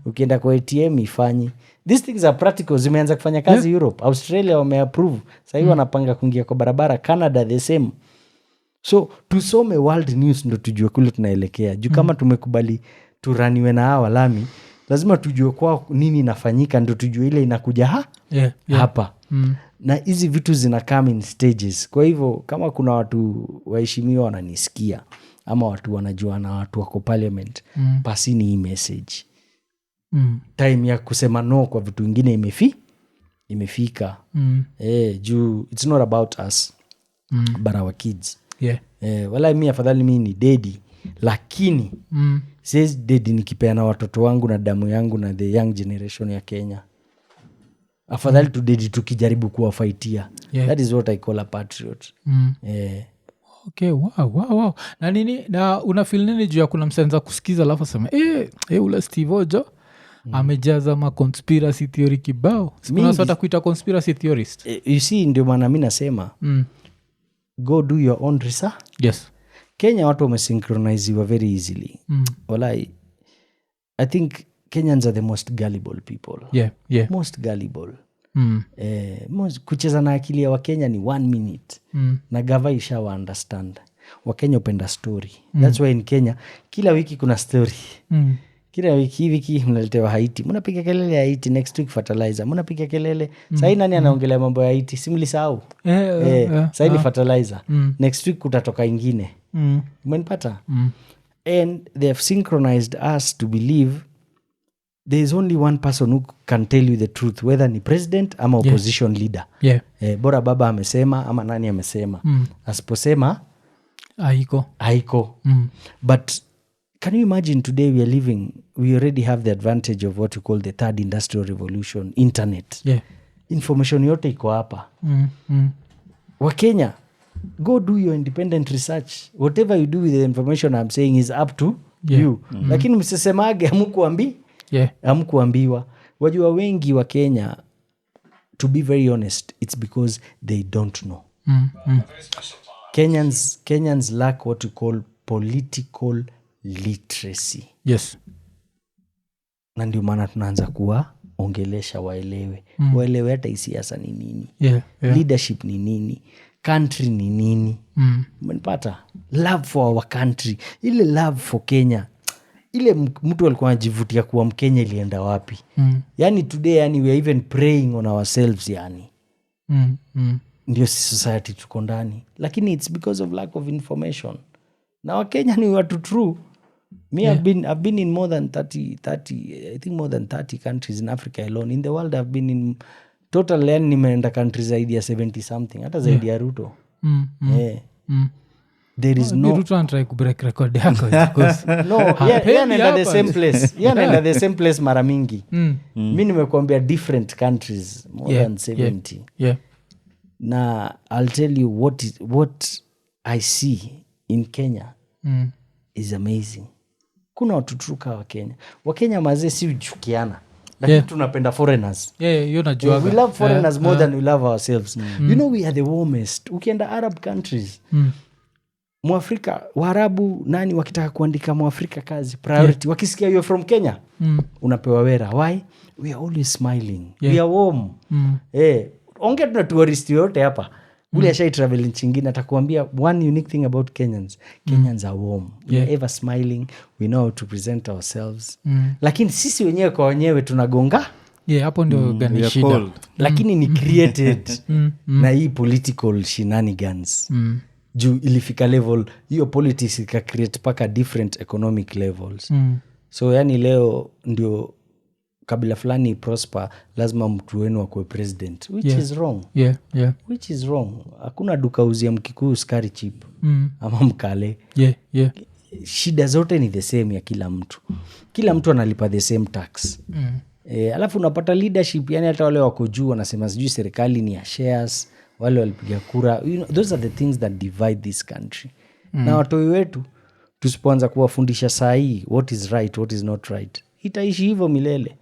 Ukienda kwa ATM ifanyi. These things are practical. Zimeanza kufanya kazi Europe. Australia wameapprove. Sasa hivi wanapanga kuingia kwa barabara. Canada the same. So tusome world news ndo tujue kule tunaelekea. Juu kama tumekubali turaniwe na hawa lami, lazima tujue kwa nini inafanyika ndo tujue ile inakuja hapa. Na hizi vitu zina come in stages. Kwa hivyo kama kuna watu waheshimiwa wananisikia ama watu wanajua na watu wako parliament, pasini hii message. Time ya kusema no kwa vitu vingine imefika. Juu it's not about us but our kids. Wala mi afadhali mi ni dedi, lakini siwezi dedi nikipeana watoto wangu na damu yangu na the young generation ya Kenya. Afadhali tu dedi tukijaribu kuwafaitia. That is what I call a patriot. Okay, wow. Na nini, na unafeel nini juu ya kuna msenza kusikiza alafu sema ule Steve Ojo amejaza ma conspiracy theory kibao. Kuna sota kuita conspiracy theorist. You see, ndio maana mimi nasema go do your own research. Yes. Kenya watu wamesynchroniziwa very easily. Walai, I think Kenyans are the most gullible people. Most gullible. Kucheza na akili ya Wakenya ni 1 minute. Na gava ishawa understand. Wakenya upenda story. That's why in Kenya kila wiki kuna story. Kila wiki mnaletewa Haiti. Mnapiga kelele Haiti, next week fertilizer. Mnapiga kelele. Sasa nani anaongelea mambo ya Haiti? Simlisahau. Sasa ni fertilizer. Next week kutatoka ingine. Umenipata? And they have synchronized us to believe there is only one person who can tell you the truth, whether ni president ama opposition leader. Bora baba amesema ama nani amesema. Asiposema haiko. But can you imagine today we already have the advantage of what we call the third industrial revolution, internet. Information yote iko hapa. Wakenya, go do your independent research. Whatever you do with the information I'm saying is up to you. Lakini msisemage hamkuambiwa. Wajua wengi wa Kenya to be very honest, it's because they don't know. Kenyans lack what we call political literacy. Yes. Na ndio maana tunaanza kuwaongelesha waelewe. Waelewe hata hii siasa ni nini. Leadership ni nini. Country ni nini. Umenipata? Love for our country. Ile love for Kenya. Ile mtu alikuwa anajivutia kuwa Mkenya ilienda wapi. Yani today we are even praying on ourselves yani. Ndio society tuko ndani. Lakini it's because of lack of information. Na Wakenya ni watu true. I've been in more than 30 countries in Africa alone. In the world I've been in total, yani nimeenda countries zaidi ya 70 something, hata zaidi ya Ruto. There is no Ruto try to break record yako because anaenda the same place. Anaenda the same place mara mingi. Mimi nimekuambia different countries more than 70. Na I'll tell you what I see in Kenya is amazing. Kuna watu truka Wakenya mazee si uchukiana. Lakini tunapenda foreigners. You najua. We love foreigners more than we love ourselves. You know we are the warmest. Ukienda Arab countries. Mwafrika, Waarabu nani wakitaka kuandika Mwafrika kazi priority. Wakisikia you're from Kenya, unapewa wera. Why? We are always smiling. We are warm. Ongea tuna tourist yote hapa. Ule ashai travel nchi nyingine atakwambia one unique thing about Kenyans. Kenyans are warm. We are ever smiling. We know how to present ourselves. Lakini sisi wenyewe kwa wenyewe tunagonga. Hapo ndio gani shida. Lakini ni created na hii political shenanigans. Juu ilifika level, hiyo politics ika create paka different economic levels. So yani leo ndio kabila fulani prosper, lazima mtu wenu akuwe president, which is wrong. Which is wrong. Hakuna duka uzia Mkikuyu sukari cheap ama Mkale. Shida zote ni the same ya kila mtu. Kila mtu analipa the same tax. Alafu unapata leadership, yani hata wale wako juu wanasema sijui serikali ni ya shares, wale walipiga kura. Those are the things that divide this country. Na watoi wetu tusipoanza kuwafundisha sahi what is right, what is not right, itaishi hivyo milele.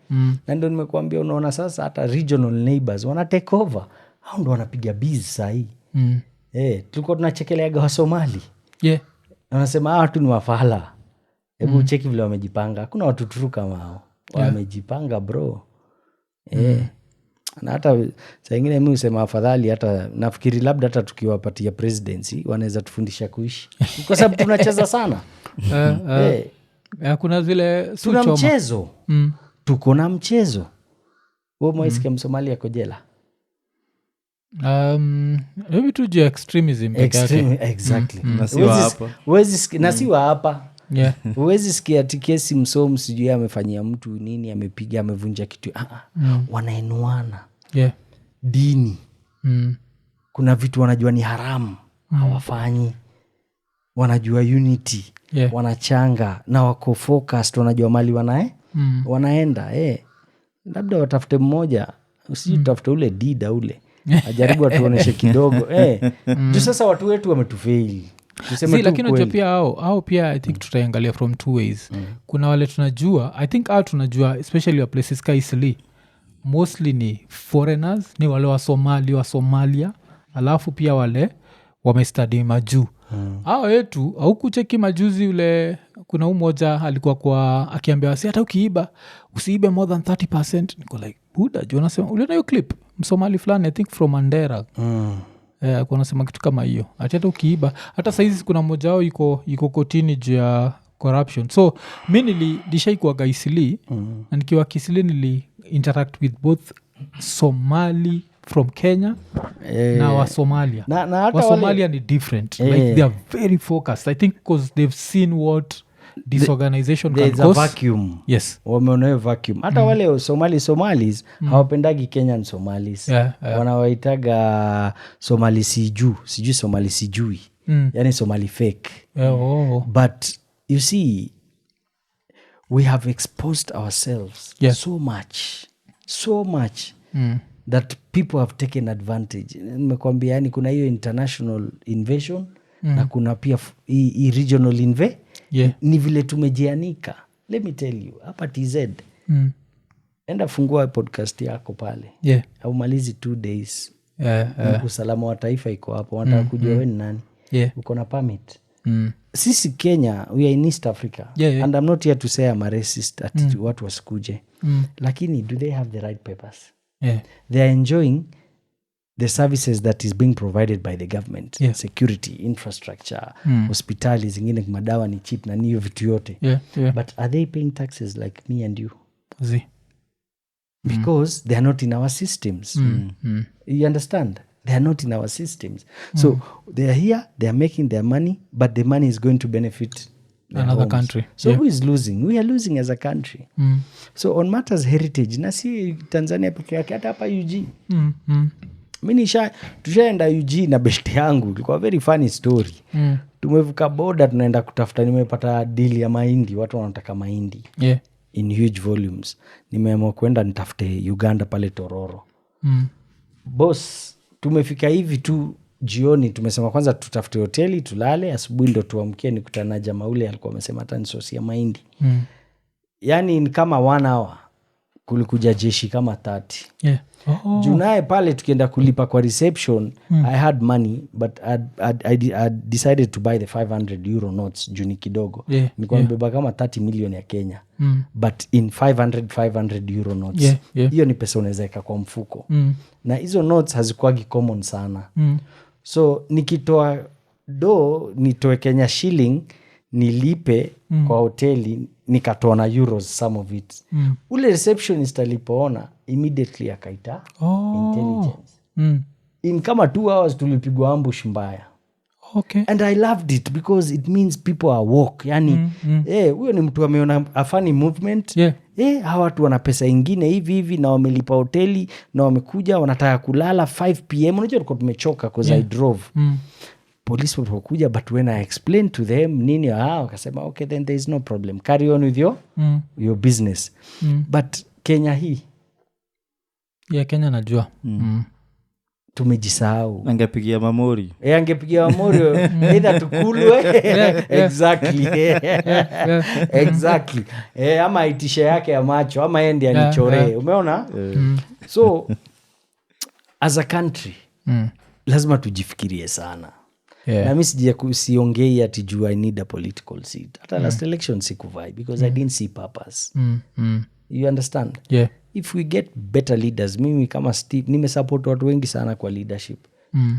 Na ndio nimekuambia, unaona sasa hata regional neighbors wana take over. Hao ndio wanapiga busy sahi. Tulikuwa tunachekeleaga wa Somali. Wanasema watu ni wafala. Hebu cheki vile wamejipanga. Hakuna watu true kama hao. Wamejipanga bro. Na hata saa ingine mimi husema afadhali, hata nafikiri labda hata tukiwapatia presidency wanaweza tufundisha kuishi. Kwa sababu tunacheza sana. Kuna zile tuna mchezo. Tuko na mchezo. Wewe mwaisikia Msomali yako jela? Maybe tu extremism. Exactly. Nasiwa hapa. Uwezi sikia ati kesi Msomu sijui amefanyia mtu nini, amepiga, amevunja kitu. Wanaenuana. Dini. Kuna vitu wanajua ni haramu, hawafanyi. Wanajua unity. Wanachanga na wako focused, wanajua mali wanaenda. Labda watafute mmoja, usiji tafute ule dida ule. Ajaribu atuoneshe kidogo. Juu sasa watu wetu wametufaili. Lakini unajua pia hao pia I think tutaangalia from two ways. Kuna wale tunajua, I think hao tunajua especially wa places ka Isli, mostly ni foreigners, ni wale wa Somalia, alafu pia wale wamestudy majuu. Hao wetu au kucheki majuzi ule, kuna mmoja alikuwa kwa akiambia wasi hata usiibe more than 30%. Niko like buda, juu anasema ule na hiyo clip Msomali fulani I think from Mandera. Kwa nasema kitu kama hiyo. Hata ukiiba, hata saizi kuna mmoja wao yuko kotini juu ya corruption. So mimi nilishaikuwa Isli, na nikiwa Isli nili interact with both Somali from Kenya na wa Somalia. Wa Somalia ni different. Like they are very focused. I think because they've seen what this organization can cause. There's a vacuum. Yes. Wameona vacuum. Hata wale Somalis hawapendagi Kenyan Somalis. Wanawaitaga Somali sijui Somali sijui. Yani Somali fake. But you see, we have exposed ourselves so much that people have taken advantage. Nimekuambia yani kuna hiyo international invasion na kuna pia regional ni vile tumejianika. Let me tell you, hapa TZ enda fungua podcast yako pale. Yeah. Au malizi 2 days. Yeah. Usalama wa taifa iko hapo. Wanataka kujua wewe ni nani. Yeah. Uko na permit. Sisi Kenya, we are in East Africa. Yeah. And I'm not here to say I'm a racist at watu wasikuje. Lakini do they have the right papers? Yeah. They are enjoying the services that is being provided by the government. Yeah. Security, infrastructure, hospitali zingine madawa ni cheap na niyo vitu yote. Yeah. Yeah. But are they paying taxes like me and you? See. Because they are not in our systems. You understand? They are not in our systems. So they are here, they are making their money, but the money is going to benefit another country. So who is losing? We are losing as a country. So on matters heritage, na si Tanzania peke yake, hata hapa UG. Mimi tushaenda UG na beshte yangu. Ilikuwa very funny story. Tumevuka boda tunaenda kutafuta, nimepata deal ya mahindi, watu wanataka mahindi. Yeah. In huge volumes. Nimeamua kwenda nitafute Uganda pale Tororo. Boss, tumefika hivi tu jioni, tumesema kwanza tutafute hoteli tulale, asubuhi ndo tuamkie nikutana na jamaa ule alikuwa amesema hata ni sosi ya mahindi. Yani ni kama 1 hour kulikuja jeshi kama 30. Yeah. Junae pale tukienda kulipa kwa reception, I had money but I decided to buy the 500 euro notes juni kidogo. Yeah. Nilikuwa nimebeba kama 30 million ya Kenya. But in 500 euro notes. Hiyo ni pesa unaweza weka kwa mfuko. Na hizo notes hazikuagi common sana. So nikitoa nitoe Kenya shilling nilipe kwa hoteli, nikatoa na euros some of it. Ule receptionist alipoona immediately akaita intelligence. In kama 2 hours tulipigwa ambush mbaya. Okay. And I loved it because it means people are woke. Yani huyo ni mtu ameona a funny movement. Yeah. Hawa watu wana pesa ingine hivi na wamelipa hoteli na wamekuja wanataka kulala 5 PM. Unajua tulikuwa tumechoka because I drove. Police wakakuja, but when I explained to them nini, wakasema okay, then there is no problem, carry on with your business. But Kenya hii Kenya najua tumejisahau. Angepigia mamori either tukulwe. Exactly. Exactly. Ama itisha yake ya macho ama endi anichore. Umeona? So as a country lazima tujifikirie sana. Na mimi siongei ati juu I need a political seat. Hata last election sikuvai because I didn't see purpose. You understand? Yeah. If we get better leaders, mimi kama Steve nimesupport watu wengi sana kwa leadership.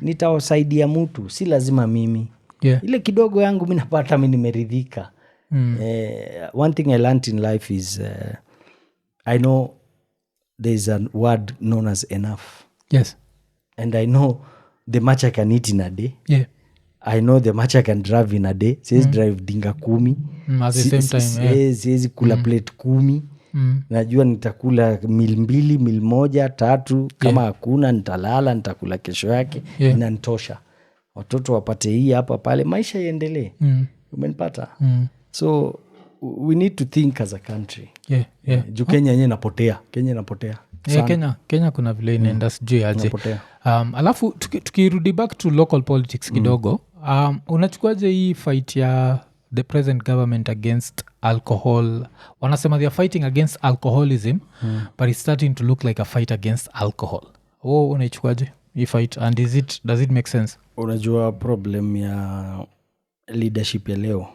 Nitawasaidia mtu, si lazima mimi. Yeah. Ile kidogo yangu mimi napata, mimi nimeridhika. One thing I learned in life is I know there is a word known as enough. Yes. And I know the much I can eat in a day. Yeah. I know the much I can drive in a day. Siwezi drive dinga 10. At the same time. Siwezi kula plate 10. Najua nitakula meal 2, meal 1, 3. Kama hakuna nitalala, nitakula kesho yake. Inanitosha. Watoto wapate hii hapa pale, maisha iendelee. Umenipata? So we need to think as a country. Juu Kenya yenyewe inapotea. Kenya kuna vile inaenda sijui aje. Alafu tukirudi back to local politics kidogo, unachukuaje hii fight ya the present government against alcohol? Wanasema they are fighting against alcoholism, but it's starting to look like a fight against alcohol. Unaichukuaje hii fight, and does it make sense? Unajua problem ya leadership ya leo,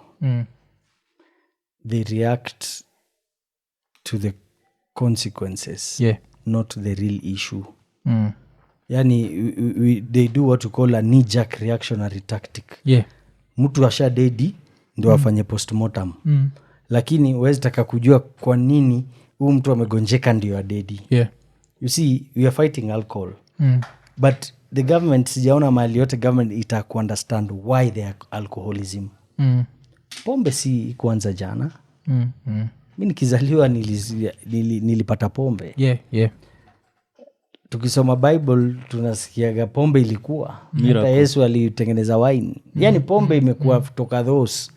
they react to the consequences, not the real issue. Yani they do what you call a knee-jerk reactionary tactic. Mtu asha dedi ndio afanye postmortem. Lakini huwezi taka kujua kwa nini huyu mtu amegonjeka ndio adedi. You see, we are fighting alcohol. But the government, sijaona mahali yote government ita understand why the alcoholism. Pombe si kuanza jana. Mimi nikizaliwa nilipata pombe. Tukisoma Bible tunasikiaga pombe ilikuwa. Hata Yesu alitengeneza wine. Yani pombe imekuwa kutoka those.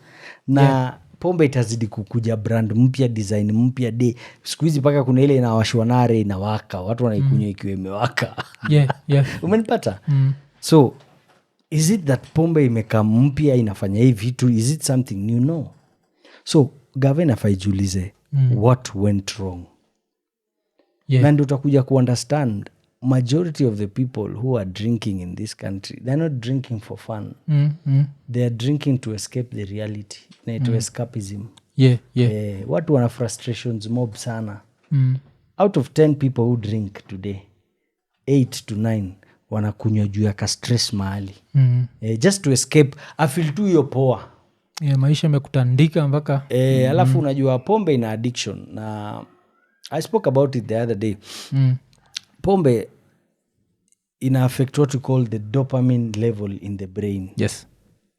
Na pombe itazidi kukuja brand mpya, design mpya. Siku hizi paka kuna ile inawashwa nare inawaka. Watu wanaikunywa ikiwa imewaka. Umenipata? So is it that pombe imeka mpya inafanya hii vitu? Is it something new? No. So governor faijulize what went wrong. Na ndio utakuja kuunderstand majority of the people who are drinking in this country, they're not drinking for fun. They are drinking to escape the reality, to escapism. Watu wana frustrations mob sana. Out of 10 people who drink today, 8 to 9 wanakunywa juu ya ka stress mahali. Just to escape, afil tu hiyo poa. Maisha yamekutandika mpaka. Alafu unajua pombe ina addiction. Na I spoke about it the other day. Pombe ina affect what we call the dopamine level in the brain. Yes.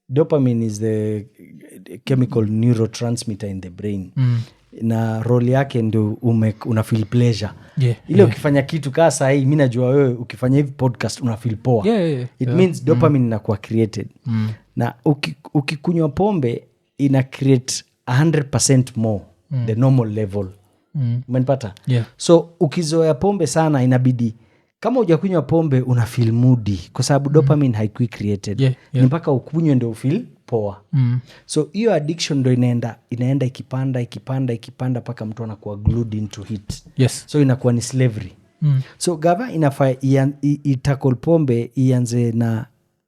Dopamine is the chemical neurotransmitter in the brain. Na role yake ndio una feel pleasure. Ile ukifanya kitu kaa saa hii, mimi najua wewe ukifanya hivi podcast una feel poa. It means dopamine inakuwa created. Na ukikunywa pombe ina create 100% more the normal level. Umenipata? So ukizoea pombe sana inabidi kama hujakunywa pombe una feel moody kwa sababu dopamine haikui created. Ni mpaka ukunywe ndio feel poa. So hiyo addiction ndio inaenda ikipanda paka mtu anakuwa glued into it. So inakuwa ni slavery. So gava inafaa itackle pombe ianze na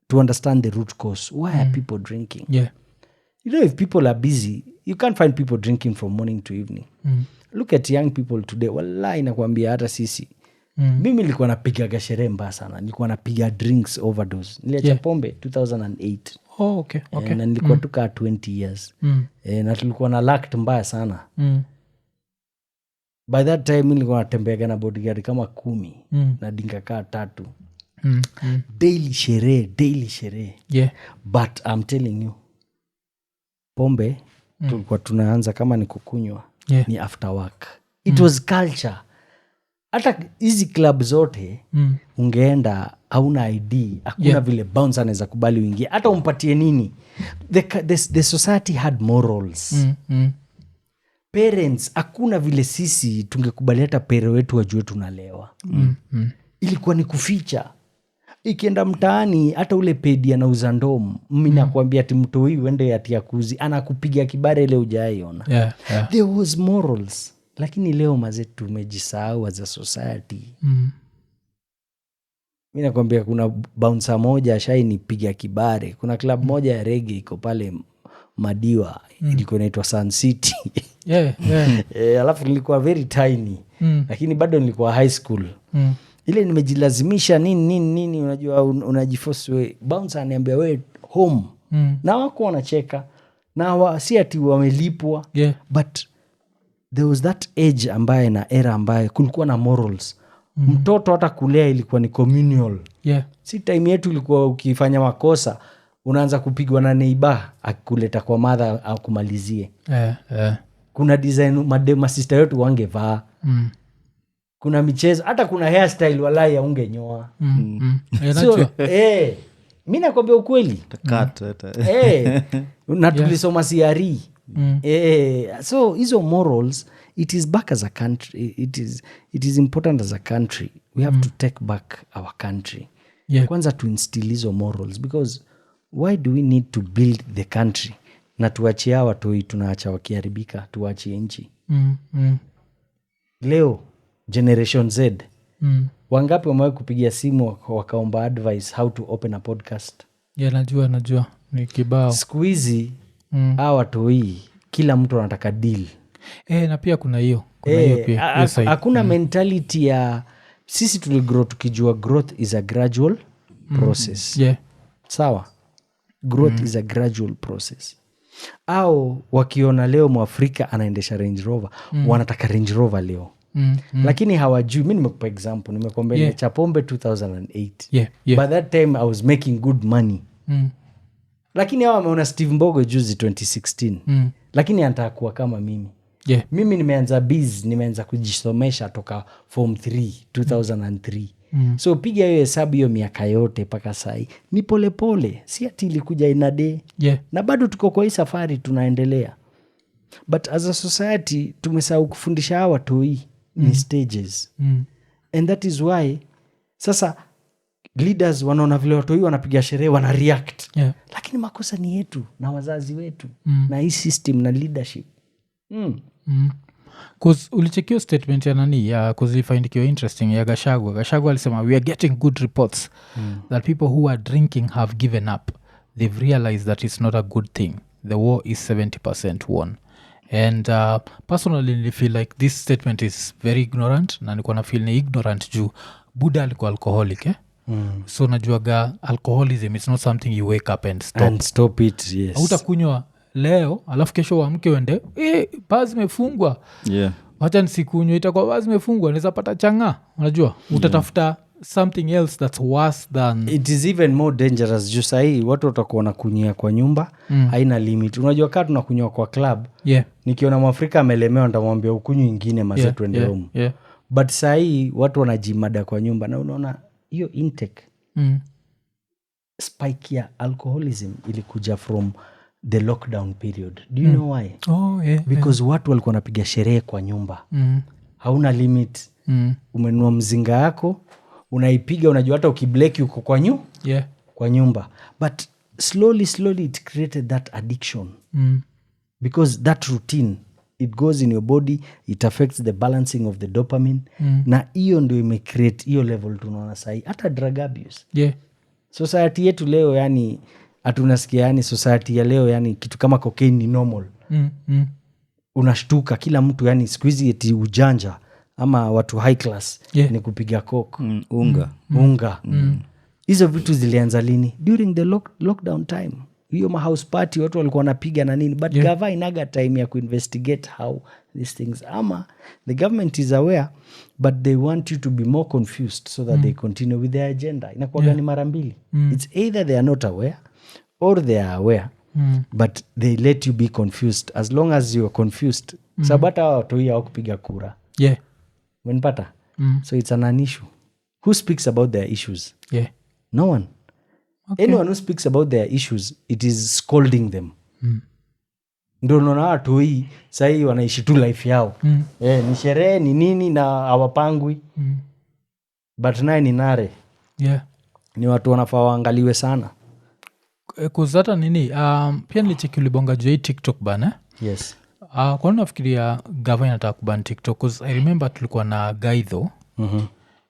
to understand the root cause. Why are people drinking? You know, if people are busy, you can't find people drinking from morning to evening. Look at young people today. Wallahi nakwambia hata sisi. Mimi nilikuwa napiga sherehe mbaya sana. Nilikuwa napiga drinks overdose. Niliacha pombe 2008. Okay. Na nilikuwa tuka 20 years. Na tulikuwa na lacked mbaya sana. By that time nilikuwa natembea na bodyguard kama 10 na dinga kaa 3. Daily sherehe. But I'm telling you, pombe tulikuwa tunaanza kama ni kukunywa ni after work. It was culture. Hata hizi club zote ungeenda hauna ID, hakuna vile bouncer anaweza kubali uingie, hata umpatie nini. The society had morals. Parents, hakuna vile sisi tungekubali hata pere wetu wajue tunalewa. Ilikuwa ni kuficha. Ikienda mtaani hata ule pedi anauza ndomu, mimi nakwambia ati mtoi uende ati ya kuzi anakupiga kibare ile hujaiona. There was morals. Lakini leo mazetu tumejisahau as a society. Mimi nakwambia kuna bouncer moja shainipiga kibare. Kuna club moja ya reggae iko pale Madiwa, ilikuwa inaitwa Sun City. Alafu nilikuwa very tiny. Lakini bado nilikuwa high school. Ile nimejilazimisha nini unajua unajiforce we. Bouncer ananiambia we home. Na wako wanacheka. Na si ati wamelipwa. But there was that age ambaye na era ambaye kulikuwa na morals. Mtoto hata kulea ilikuwa ni communal. Si time yetu ilikuwa ukifanya makosa unaanza kupigwa na neighbor akuleta kwa mother akumalizie. Kuna design madema sister yetu wangevaa. Kuna michezo hata kuna hairstyle walai ya ungenyoa. So mimi nakwambia ukweli. Na tulisoma CRE. So hizo morals, it is back as a country. It is important as a country. We have to take back our country. Kwanza to instill hizo morals, because why do we need to build the country na tuachia watu tunaacha wakiharibika, tuachie nchi. Leo Generation Z wangapi wamewahi kupigia simu wakaomba advice how to open a podcast? Najua ni kibao siku hizi. Hawa toi kila mtu anataka deal. Na pia kuna hiyo pia hakuna mentality ya sisi tuligrow tukijua growth is a gradual process. Sawa, growth is a gradual process. Au wakiona leo Mwafreeka anaendesha Range Rover, wanataka Range Rover leo. Lakini hawajui. Mimi nimekupa example, nimekwambia nimeacha pombe 2008. By that time I was making good money. Lakini hawa wameona Steve Mbogo juzi 2016. Lakini anataka kuwa kama mimi. Mimi nimeanza nimeanza kujisomesha toka form 3 2003. So piga hiyo hesabu hiyo miaka yote mpaka sai. Ni pole pole, si ati ilikuja in a day. Na bado tuko kwa hii safari tunaendelea. But as a society tumesahau kufundisha hawa toi ni stages. And that is why sasa leaders wanaona vile watu wanapiga sherehe wana react. Lakini makosa ni yetu na wazazi wetu na hii system na leadership. Cause ulichekio statement ya nani ya kuzifaindikiwa interesting ya Gachagua alisema we are getting good reports that people who are drinking have given up. They've realized that it's not a good thing. The war is 70% won. And personally I feel like this statement is very ignorant na nikuwa na feel ni ignorant juu Buddha alikuwa alcoholic so najuaga alcoholism it's not something you wake up and stop it. Yes. Hautakunywa leo alafu kesho uamke uende baa zimefungwa wacha nisikunywa itakuwa baa zimefungwa naweza pata changa unajua utatafuta something else that's worse than it is even more dangerous juu sahii watu watakuwa nakunyia kwa nyumba haina limit. Unajua kaa tunakunywa kwa club nikiona Mwafrika amelemewa ntamwambia ukunywa ingine maze tuende home but sahii watu wanajimada kwa nyumba na unaona hiyo intake spike ya alcoholism ilikuja from the lockdown period. Do you know why? Because watu walikuwa napiga sherehe kwa nyumba hauna limit umenunua mzinga yako unaipiga unajua hata ukibleki uko kwa nyumba but slowly it created that addiction because that routine it goes in your body, it affects the balancing of the dopamine na hiyo ndio imecreate hiyo level tunaona sahi hata drug abuse. Society yetu leo yani hatunasikia yani society ya leo yani kitu kama cocaine ni normal. Unashtuka kila mtu yani siku hizi eti ujanja ama watu high class ni kupiga coke unga hizo vitu zilianza lini? During the lockdown time. Hiyo house party watu walikuwa wanapiga na nini but gava inaga time ya kuinvestigate how these things ama the government is aware but they want you to be more confused so that they continue with their agenda. Inakuwa gani mara mbili. It's either they are not aware or they are aware but they let you be confused as long as you are confused sababu hata watu hao kupiga kura umenipata so it's an issue. Who speaks about their issues? No one. Anyone who speaks about their issues it is scolding them. Ndio unaona watu hii sahii wanaishi tu life yao ni sherehe ni nini na hawapangwi but naye ni nare ni watu wanafaa waangaliwe sana kuzata nini pia nilicheki ulibonga juu hii TikTok bana kwa nini nafikiria gava inataka kuban TikTok cause I remember tulikuwa na Gaidho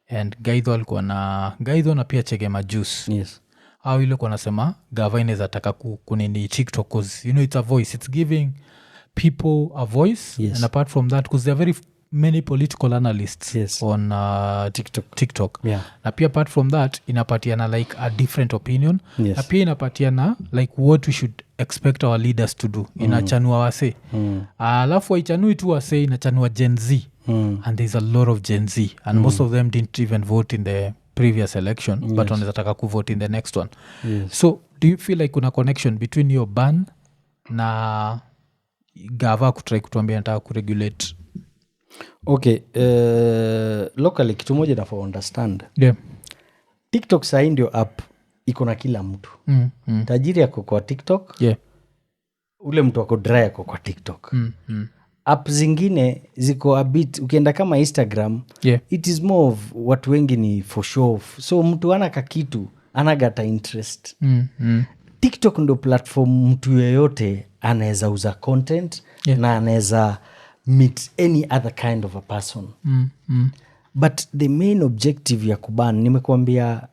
and Gaidho alikuwa na Gaidho na pia Chegema Juice au ile kwa nasema gava inaweza taka kunini TikTok cause you know it's a voice, it's giving people a voice and apart from that because there are very many political analysts on TikTok. Na pia apart from that inapatiana like a different opinion na pia inapatiana like what we should expect our leaders to do inachanua wase alafu haichanui tu wase inachanua Gen Z and there's a lot of Gen Z and most of them didn't even vote in the previous election but wanaweza taka kuvote in the next one. So do you feel like kuna connection between your ban na gava kutry kutuambia nataka kuregulate? Okay, locally kitu moja nafaa understand TikTok sahi ndio app iko na kila mtu tajiri yako kwa TikTok ule mtu wako dry yako kwa TikTok app zingine ziko a bit ukienda kama Instagram it is more of watu wengi ni for show so mtu ana kakitu anagata interest TikTok ndo platform mtu yeyote anaweza uza content na anaweza meet any other kind of a person but the main objective ya kuban nimekuambia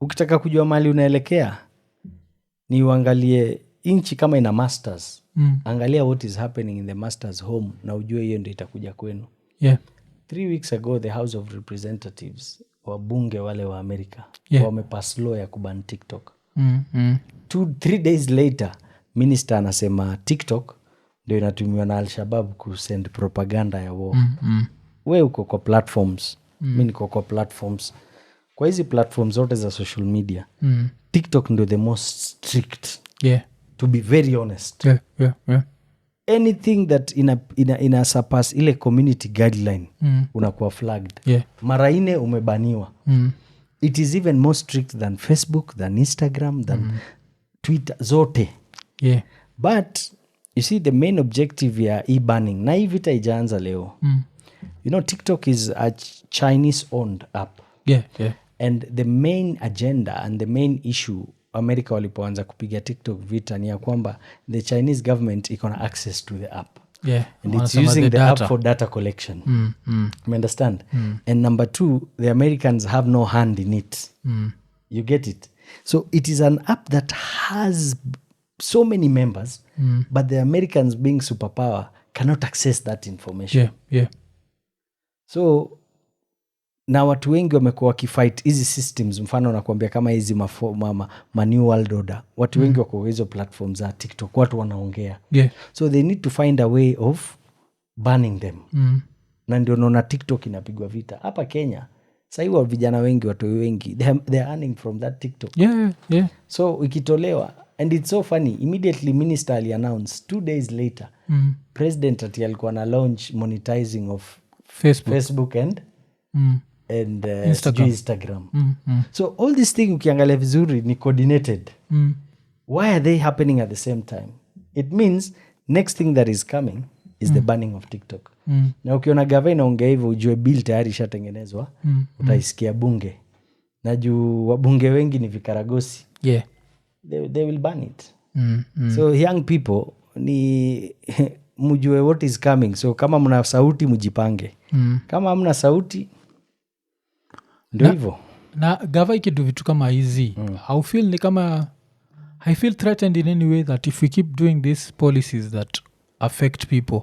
ukitaka kujua mali unaelekea ni uangalie inchi kama ina masters angalia what is happening in the masters home na ujue hiyo ndio itakuja kwenu 3 weeks ago the House of Representatives wabunge wale wa Amerika wamepass law ya kuban TikTok 3 days later minister anasema TikTok ndio inatumiwa na Al-Shabaab kusend propaganda ya war we uko kwa platforms mi niko kwa platforms kwa hizi platforms zote za social media TikTok ndio the most strict to be very honest anything that ina surpass ile community guideline unakuwa flagged mara 4 umebaniwa it is even more strict than Facebook than Instagram than Twitter zote but you see the main objective ya e-banning na hii vita ijaanza leo you know TikTok is a Chinese owned app and the main agenda and the main issue America walipoanza kupiga TikTok vita ni ya kwamba the Chinese government iko na access to the app Yeah, and it's wanasema using the data. app for data collection. You understand? And number 2, the Americans have no hand in it. You get it? So it is an app that has so many members, but the Americans being superpower cannot access that information. Yeah. So na watu wengi wamekuwa wakifight hizi systems, mfano nakuambia kama hizi ma new world order, watu wengi wako hizo platforms za TikTok, watu wanaongea. So they need to find a way of banning them. Na ndio naona TikTok inapigwa vita hapa Kenya. Sasa wa vijana wengi, watu wengi, they are earning from that TikTok. Yeah. So ikitolewa, and it's so funny, immediately minister ali-announce 2 days later, president ati alikuwa na launch monetizing of Facebook and Instagram. So all these things ukiangalia vizuri ni coordinated. Why are they happening at the same time? It means next thing that is coming is the banning of TikTok. Na ukiona gava inaongea hivyo, ujue bill tayari ishatengenezwa. Utaisikia bunge, na juu wabunge wengi ni vikaragosi. They will ban it. So young people ni mjue what is coming. So kama mna sauti mjipange. Kama hamna sauti ndio hivyo. Na gava ikidu vitu kama hizi, I feel ni kama I feel threatened in any way that if we keep doing these policies that affect people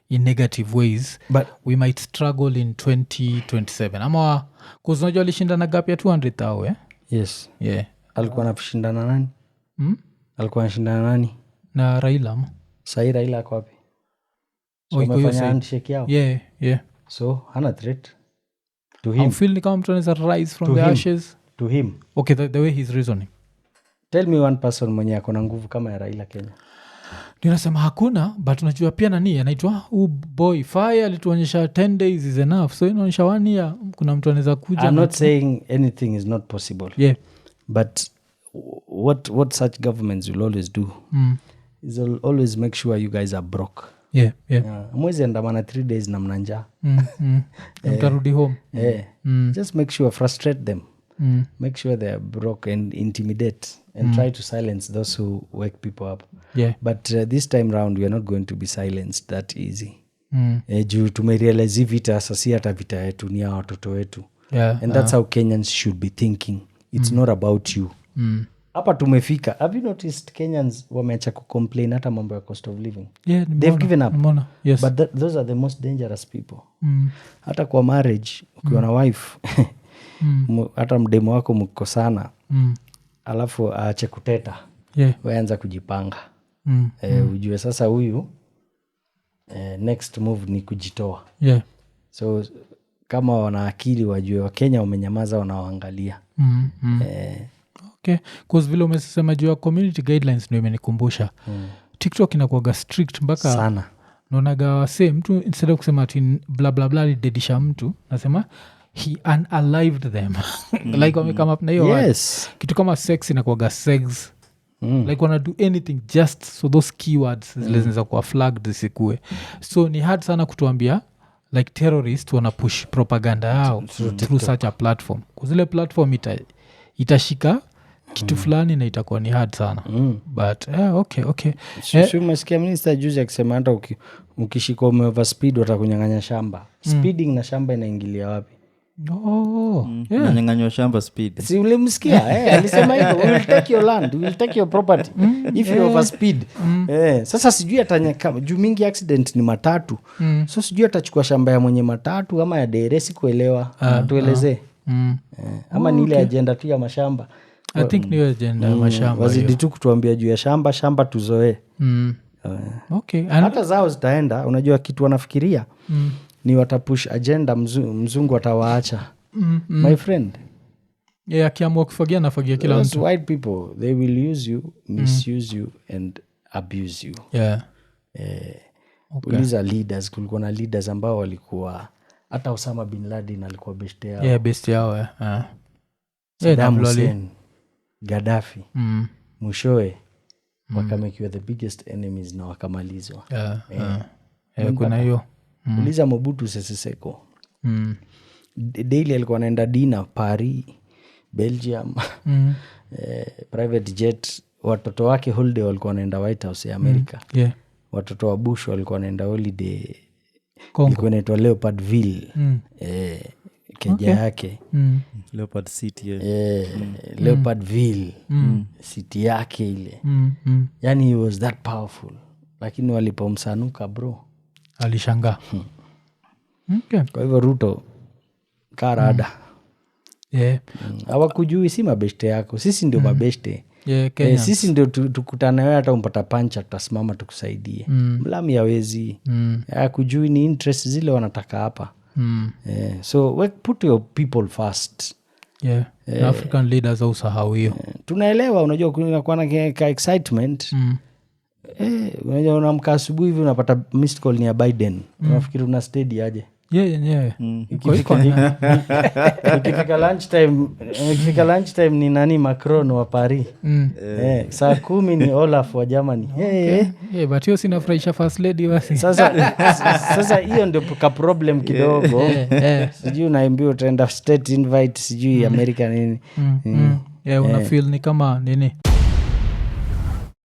in negative ways, but we might struggle in 2027. Ama kuzinajua alishindana gap ya 200,000 Yes. Alikuwa anashindana nani? Alikuwa anashindana nani? Na Raila. Sasa Raila ako wapi? So umefanya handshake yao? Yeah. So hana threat to him. I feel ni kama mtu anaweza rise from the ashes. To him. Okay, the way he's reasoning. Tell me one person mwenye ako na nguvu kama ya Raila Kenya. Ninasema hakuna, but unajua pia nani anaitwa boy Fire alituonyesha 10 days is enough. So inaonyesha 1 year kuna mtu anaweza kuja. I'm not saying anything is not possible. But what such governments will always do is always make sure you guys are broke. Mwezi andamana 3 days na mnanja. Mtarudi home. Just make sure, frustrate them. Make sure they are broke and intimidate and try to silence those who wake people up. But this time round we are not going to be silenced that easy. Juu tumerealize vita sasa hata vita yetu ni ya watoto wetu. And that's how Kenyans should be thinking. It's not about you. Hapa tumefika. Have you noticed Kenyans wameacha kucomplain hata mambo ya cost of living? They've given up. Yes. But those are the most dangerous people. Hata kwa marriage ukiwa na wife hata mdemo wako mkosana alafu aache kuteta, waanza kujipanga. Ujue sasa huyu next move ni kujitoa. So kama wana akili wajue Wakenya wamenyamaza, wanawaangalia. Okay, cause vile umesema juu ya community guidelines ndio imenikumbusha. TikTok inakuwaga strict mpaka sana. Naonaga wase mtu instead of kusema ati bla bla bla lidedisha mtu, nasema he unalived them. Like wamekama up na hiyo kitu kama sex inakuwaga sex. Like wanna do anything just so those keywords zile zinaweza kuwa flagged zisikue. So ni hard sana kutuambia like terrorists wana push propaganda yao through such a platform. Kwa zile platform itashika kitu fulani na itakuwa ni hard sana. But okay. So umesikia minister juzi akisema hata ukishika overspeed watakunyang'anya shamba. Speeding na shamba inaingilia wapi? Nanyang'anywa shamba speed. Si ulimsikia? Alisema hivyo, we will take your land, we will take your property if you overspeed. Sasa sijui atanyaka juu mingi accident ni matatu. So sijui atachukua shamba ya mwenye matatu ama ya deresi kuelewa. Tuelezee. Ama ni ile agenda tu ya mashamba. I think ni agenda ya mashamba. Wazidi tu kutuambia juu ya shamba tuzoee. Okay. Hata zao zitaenda, unajua kitu wanafikiria ni watapush agenda, mzungu atawaacha. My friend. Akiamua kufagia nafagia kila mtu. White people, they will use you, misuse you and abuse you. Uliza leaders, kulikuwa na leaders ambao walikuwa hata Osama bin Laden alikuwa best yao. Best yao. Saddam Hussein, Gaddafi. Mwishowe wakamekiwa the biggest enemies na wakamalizwa. Kuna hiyo. Uliza Mobutu Sese Seko. Daily alikuwa anaenda dinner Paris, Belgium. Private jet, watoto wake holiday walikuwa wanaenda White House ya America. watoto wa bush walikuwa naenda holiday Congo. ilikuwa inaitwa Leopardville. Keja yake Leopard City Leopardville city yake ile. Yani he was that powerful, lakini walipomsanuka bro alishangaa. Okay. Kwa hivyo Ruto karada hawakujui, si mabeshte yako, sisi ndio mabeshte. Sisi ndio tukutana wewe, hata umpata pancha tutasimama tukusaidie. Mlami hawezi kujui ni interest zile wanataka hapa. So put your people first. African leaders au sahau hiyo. Tunaelewa, unajua kunakuwa na excitement. Unajua unamka asubuhi hivi unapata missed call ni ya Biden. Unafikiri una steady aje? Ikifika lunchtime ni nani Macron wa Paris. Saa 10 ni Olaf wa Germany. But hiyo sinafurahisha first lady basi. Sasa hiyo ndio ka problem kidogo. Sijui unaambiwa utaenda state invite sijui America nini. Una feel ni kama nini.